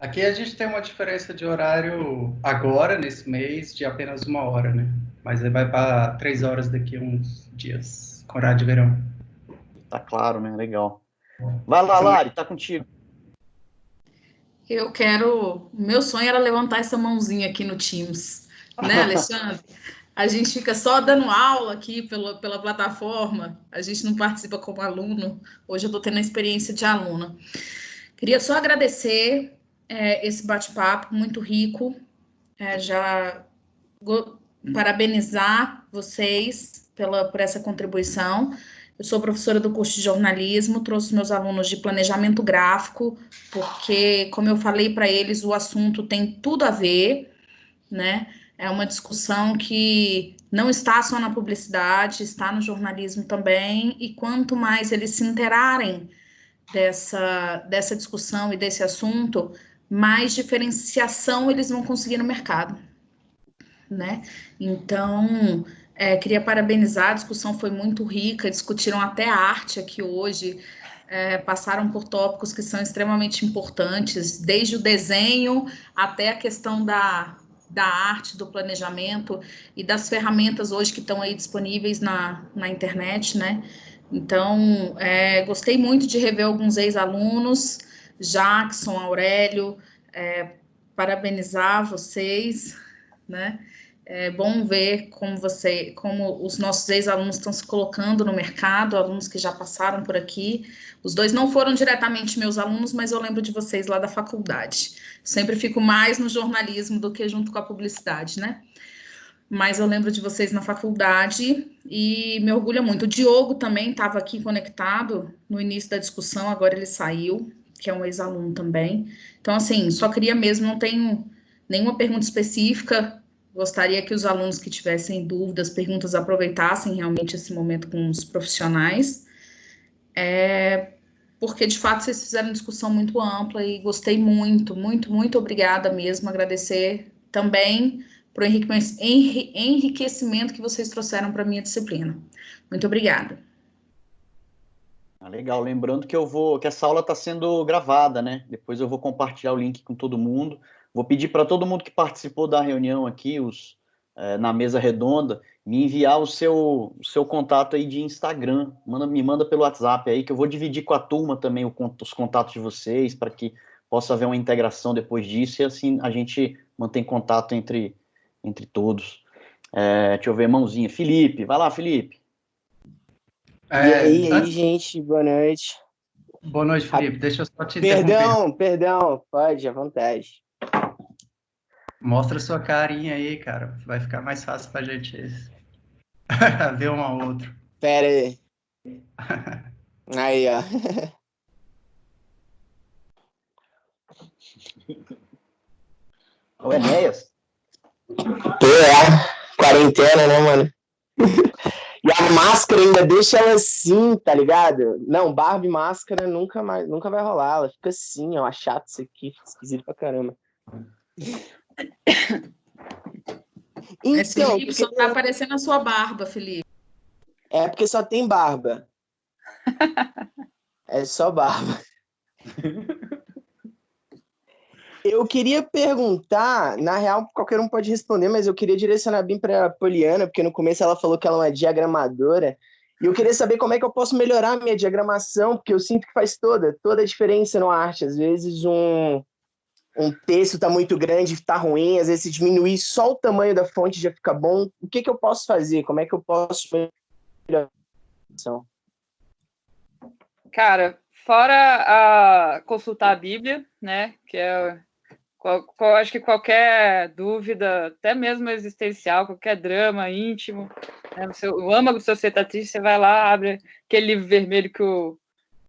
Aqui a gente tem uma diferença de horário agora, nesse mês, de apenas 1 hora, né? Mas aí vai para 3 horas daqui a uns dias, com horário de verão. Tá claro, né? Legal. Vai lá, Lari, tá contigo. O meu sonho era levantar essa mãozinha aqui no Teams, né, Alexandre? A gente fica só dando aula aqui pela plataforma, a gente não participa como aluno. Hoje eu estou tendo a experiência de aluna. Queria só agradecer esse bate-papo muito rico, parabenizar vocês por essa contribuição Eu sou professora do curso de jornalismo, trouxe meus alunos de planejamento gráfico, porque, como eu falei para eles, o assunto tem tudo a ver, né? É uma discussão que não está só na publicidade, está no jornalismo também, e quanto mais eles se interarem dessa discussão e desse assunto, mais diferenciação eles vão conseguir no mercado, né? Então, queria parabenizar, a discussão foi muito rica, discutiram até a arte aqui hoje, passaram por tópicos que são extremamente importantes, desde o desenho até a questão da arte, do planejamento e das ferramentas hoje que estão aí disponíveis na internet, né? Então, gostei muito de rever alguns ex-alunos, Jackson, Aurélio, parabenizar vocês, né? É bom ver como os nossos ex-alunos estão se colocando no mercado, alunos que já passaram por aqui. Os dois não foram diretamente meus alunos, mas eu lembro de vocês lá da faculdade. Sempre fico mais no jornalismo do que junto com a publicidade, né? Mas eu lembro de vocês na faculdade e me orgulha muito. O Diogo também estava aqui conectado no início da discussão, agora ele saiu, que é um ex-aluno também. Então, assim, só queria mesmo, não tenho nenhuma pergunta específica. Gostaria que os alunos que tivessem dúvidas, perguntas, aproveitassem realmente esse momento com os profissionais, porque, de fato, vocês fizeram uma discussão muito ampla e gostei muito, muito, muito obrigada mesmo. Agradecer também por enriquecimento que vocês trouxeram para a minha disciplina. Muito obrigada. Legal, lembrando que essa aula está sendo gravada, né? Depois eu vou compartilhar o link com todo mundo. Vou pedir para todo mundo que participou da reunião aqui, na mesa redonda, me enviar o seu contato aí de Instagram. Me manda pelo WhatsApp aí, que eu vou dividir com a turma também os contatos de vocês, para que possa haver uma integração depois disso, e assim a gente mantém contato entre todos. Deixa eu ver, mãozinha. Felipe, vai lá, Felipe. E aí, gente, boa noite. Boa noite, Felipe. Deixa eu só te interromper. Perdão, pode, à vontade. Mostra sua carinha aí, cara. Vai ficar mais fácil pra gente ver um ao outro. Pera aí. Aí, ó. O Enéas? Quarentena, né, mano? E a máscara ainda deixa ela assim, tá ligado? Não, barba e máscara nunca vai rolar. Ela fica assim, ó, chato isso aqui, fica esquisito pra caramba. Então, Felipe, só tá aparecendo a sua barba, Felipe. É porque só tem barba. É só barba. Eu queria perguntar, na real, qualquer um pode responder, mas eu queria direcionar bem para Poliana, porque no começo ela falou que ela é uma diagramadora, e eu queria saber como é que eu posso melhorar a minha diagramação, porque eu sinto que faz toda a diferença na arte. Às vezes um texto está muito grande, está ruim, às vezes se diminuir só o tamanho da fonte já fica bom. O que eu posso fazer? Como é que eu posso melhorar a diagramação? Cara, fora consultar a Bíblia, né, que acho que qualquer dúvida, até mesmo existencial, qualquer drama íntimo, né, o âmago do seu ser tá triste, você vai lá, abre aquele livro vermelho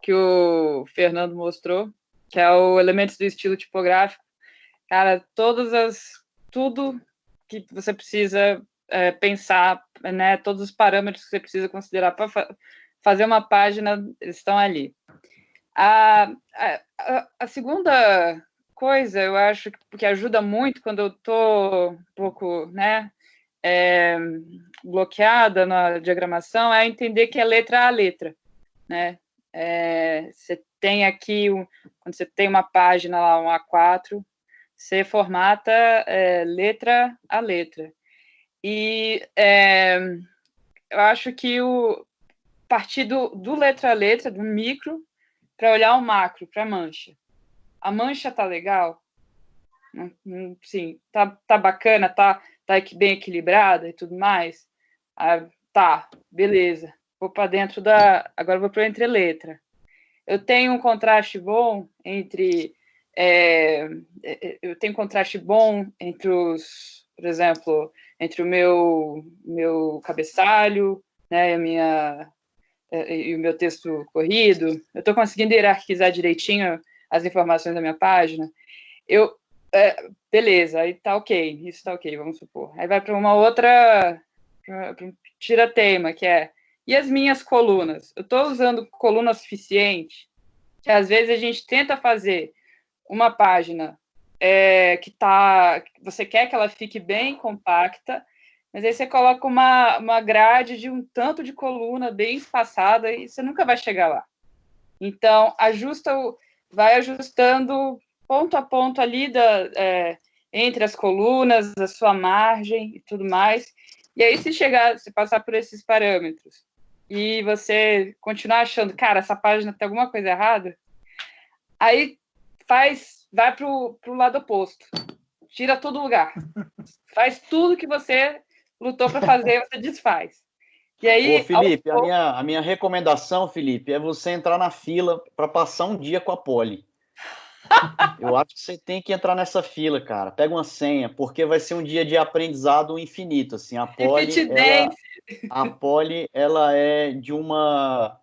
que o Fernando mostrou, que é o Elementos do Estilo Tipográfico. Cara, tudo que você precisa pensar, né, todos os parâmetros que você precisa considerar para fazer uma página, eles estão ali. A segunda coisa, eu acho que ajuda muito quando eu estou um pouco, né, bloqueada na diagramação, é entender que é letra a letra, né? Você tem aqui, quando você tem uma página lá, um A4, você formata letra a letra. E eu acho que partir do letra a letra, do micro, para olhar o macro, para a mancha. A mancha tá legal? Sim, tá bacana, tá bem equilibrada e tudo mais? Tá, beleza. Vou para dentro agora vou para entre letra. Eu tenho um contraste bom entre por exemplo, entre o meu cabeçalho, né, a minha e o meu texto corrido, eu estou conseguindo hierarquizar direitinho as informações da minha página, beleza, aí tá ok, isso tá ok, vamos supor. Aí vai para uma outra, pra um tira-teima, que é, e as minhas colunas? Eu estou usando coluna suficiente? Que às vezes a gente tenta fazer uma página que você quer que ela fique bem compacta, mas aí você coloca uma grade de um tanto de coluna bem espaçada e você nunca vai chegar lá. Então, vai ajustando ponto a ponto ali entre as colunas, a sua margem e tudo mais. E aí, se passar por esses parâmetros e você continuar achando, cara, essa página tem alguma coisa errada, aí vai para o lado oposto. Tira todo lugar. Faz tudo que você lutou para fazer, você desfaz. E aí, Ô, Felipe, a minha recomendação, Felipe, é você entrar na fila para passar um dia com a Poli. Eu acho que você tem que entrar nessa fila, cara. Pega uma senha, porque vai ser um dia de aprendizado infinito. Assim, a Poli, ela é de uma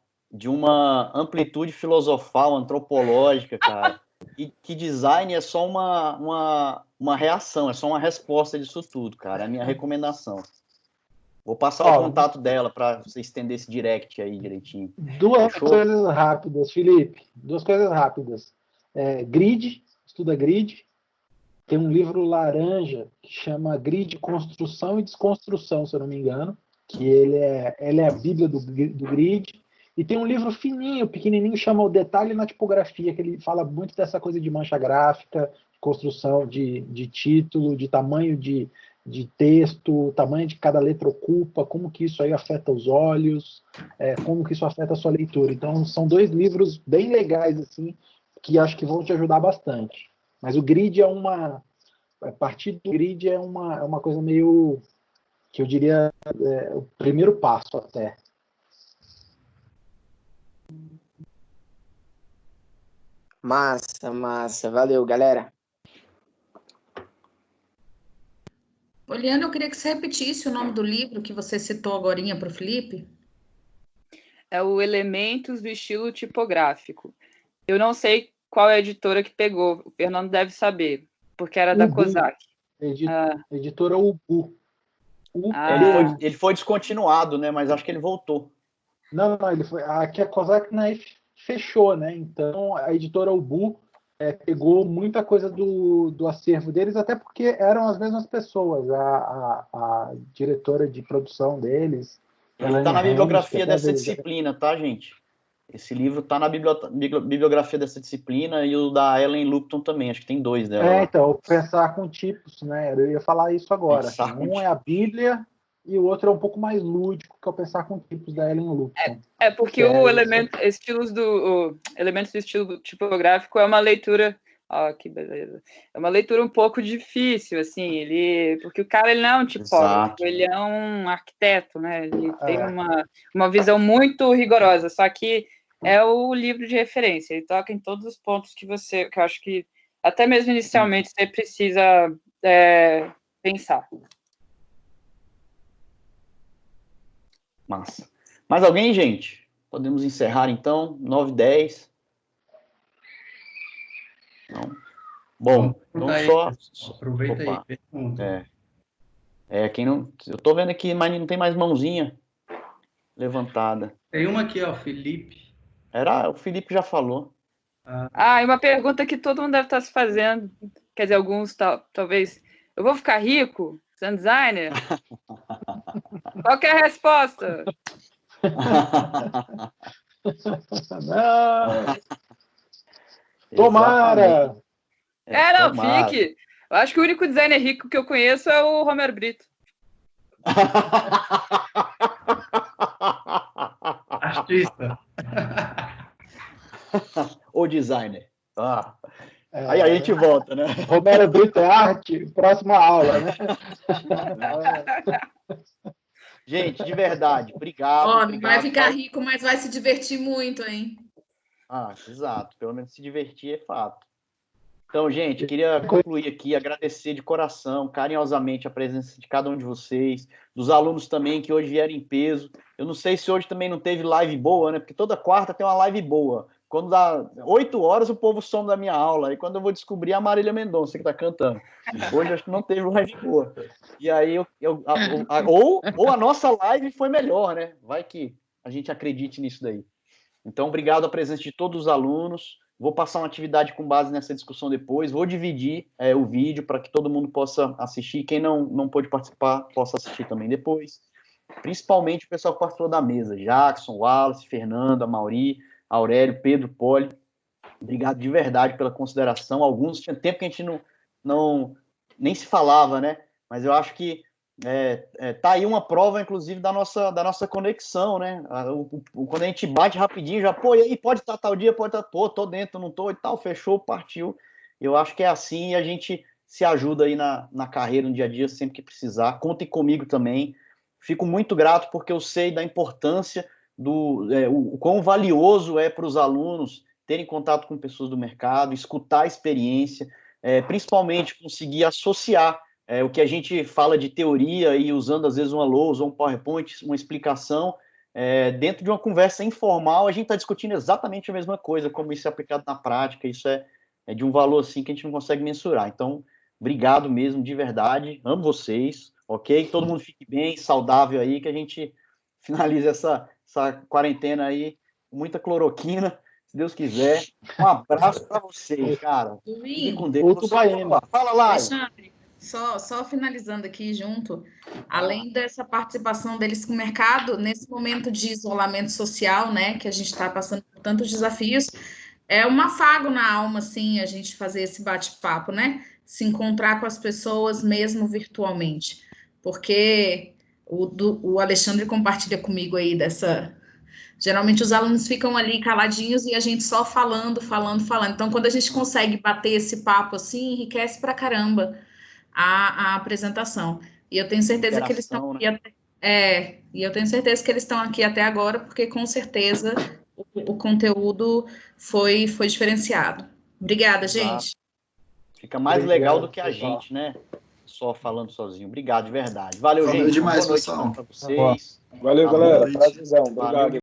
amplitude filosofal, antropológica, cara. E que design é só uma reação, é só uma resposta disso tudo, cara. É a minha recomendação. Vou passar o contato dela para você estender esse direct aí direitinho. Duas coisas rápidas, Felipe. Duas coisas rápidas. Grid, estuda Grid. Tem um livro laranja que chama Grid Construção e Desconstrução, se eu não me engano, que ele é a bíblia do Grid. E tem um livro fininho, pequenininho, chama O Detalhe na Tipografia, que ele fala muito dessa coisa de mancha gráfica, construção de título, de tamanho de texto, o tamanho de cada letra ocupa, como que isso aí afeta os olhos, como que isso afeta a sua leitura. Então, são 2 livros bem legais, assim, que acho que vão te ajudar bastante. Mas o Grid a partir do Grid é uma coisa meio, que eu diria, o primeiro passo até. Massa. Valeu, galera. Poliana, eu queria que você repetisse o nome do livro que você citou agorinha para o Felipe. É o Elementos do Estilo Tipográfico. Eu não sei qual é a editora que pegou, o Fernando deve saber, porque era da Kozak. Editora Ubu. Ele foi descontinuado, né? Mas acho que ele voltou. Não, ele foi. Aqui a Kozak fechou, né? Então a editora Ubu pegou muita coisa do acervo deles, até porque eram as mesmas pessoas. A diretora de produção deles. Ele está na bibliografia dessa disciplina, tá, gente? Esse livro está na bibliografia dessa disciplina e o da Ellen Lupton também, acho que tem 2 dela. Então, Pensar com Tipos, né? Eu ia falar isso agora. Um é a Bíblia e o outro é um pouco mais lúdico, que é o Pensar com Tipos da Ellen Lupton. Porque Elementos do Estilo Tipográfico é uma leitura... que beleza. É uma leitura um pouco difícil, assim, porque o cara ele não é um tipógrafo, ele é um arquiteto, né? Ele tem uma visão muito rigorosa, só que é o livro de referência, ele toca em todos os pontos que eu acho que até mesmo inicialmente você precisa pensar. Massa. Mais alguém, gente? Podemos encerrar, então, 9h10. Não. Bom, não só... Aproveita aí, pergunta. Quem não... Eu tô vendo aqui, mas não tem mais mãozinha levantada. Tem uma aqui, ó, Felipe. O Felipe já falou. E uma pergunta que todo mundo deve estar se fazendo, quer dizer, alguns talvez, eu vou ficar rico sendo designer? Qual que é a resposta? Não. Tomara! Tomara. Fique. Eu acho que o único designer rico que eu conheço é o Romero Brito. Artista. O designer. Aí a gente volta, né? Romero Brito é arte, próxima aula, né? Gente, de verdade, obrigado. Não vai ficar rico, mas vai se divertir muito, hein? Exato. Pelo menos se divertir é fato. Então, gente, queria concluir aqui, agradecer de coração, carinhosamente, a presença de cada um de vocês, dos alunos também que hoje vieram em peso. Eu não sei se hoje também não teve live boa, né? Porque toda quarta tem uma live boa. Quando dá 8 horas, o povo some da minha aula. E quando eu vou descobrir, a Marília Mendonça que está cantando. Hoje acho que não teve live boa. E aí, ou a nossa live foi melhor, né? Vai que a gente acredite nisso daí. Então, obrigado a presença de todos os alunos. Vou passar uma atividade com base nessa discussão depois. Vou dividir o vídeo para que todo mundo possa assistir. Quem não pôde participar, possa assistir também depois. Principalmente o pessoal que participou da mesa. Jackson, Wallace, Fernanda, Mauri, Aurélio, Pedro, Poli. Obrigado de verdade pela consideração. Alguns tinha tempo que a gente nem se falava, né? Mas eu acho que tá aí uma prova, inclusive, da nossa conexão, né? Quando a gente bate rapidinho, já, pô, e aí, pode estar tal dia, pode estar, tô dentro, não tô e tal, fechou, partiu. Eu acho que é assim e a gente se ajuda aí na carreira, no dia a dia, sempre que precisar. Contem comigo também. Fico muito grato porque eu sei da importância o quão valioso é para os alunos terem contato com pessoas do mercado, escutar a experiência, principalmente conseguir associar o que a gente fala de teoria e usando, às vezes, uma lousa ou um PowerPoint, uma explicação, dentro de uma conversa informal, a gente está discutindo exatamente a mesma coisa, como isso é aplicado na prática, isso é de um valor, assim, que a gente não consegue mensurar. Então, obrigado mesmo, de verdade, amo vocês, ok? Todo mundo fique bem, saudável aí, que a gente finalize essa quarentena aí, com muita cloroquina, se Deus quiser. Um abraço para vocês, cara. Fiquem com Deus. Fala lá. Alexandre, só finalizando aqui junto, além dessa participação deles com o mercado, nesse momento de isolamento social, né, que a gente está passando por tantos desafios, é um afago na alma, assim, a gente fazer esse bate-papo, né? Se encontrar com as pessoas mesmo virtualmente. Porque o Alexandre compartilha comigo aí dessa... Geralmente os alunos ficam ali caladinhos e a gente só falando. Então, quando a gente consegue bater esse papo assim, enriquece pra caramba a apresentação. E eu tenho certeza que eles estão aqui e eu tenho certeza que eles estão aqui até agora, porque com certeza o conteúdo foi diferenciado. Obrigada, gente. Fica mais legal do que a gente, né? Só falando sozinho. Obrigado, de verdade. Valeu, gente. Demais, boa noite pessoal. para vocês. Valeu, galera. Prazerzão. Obrigado.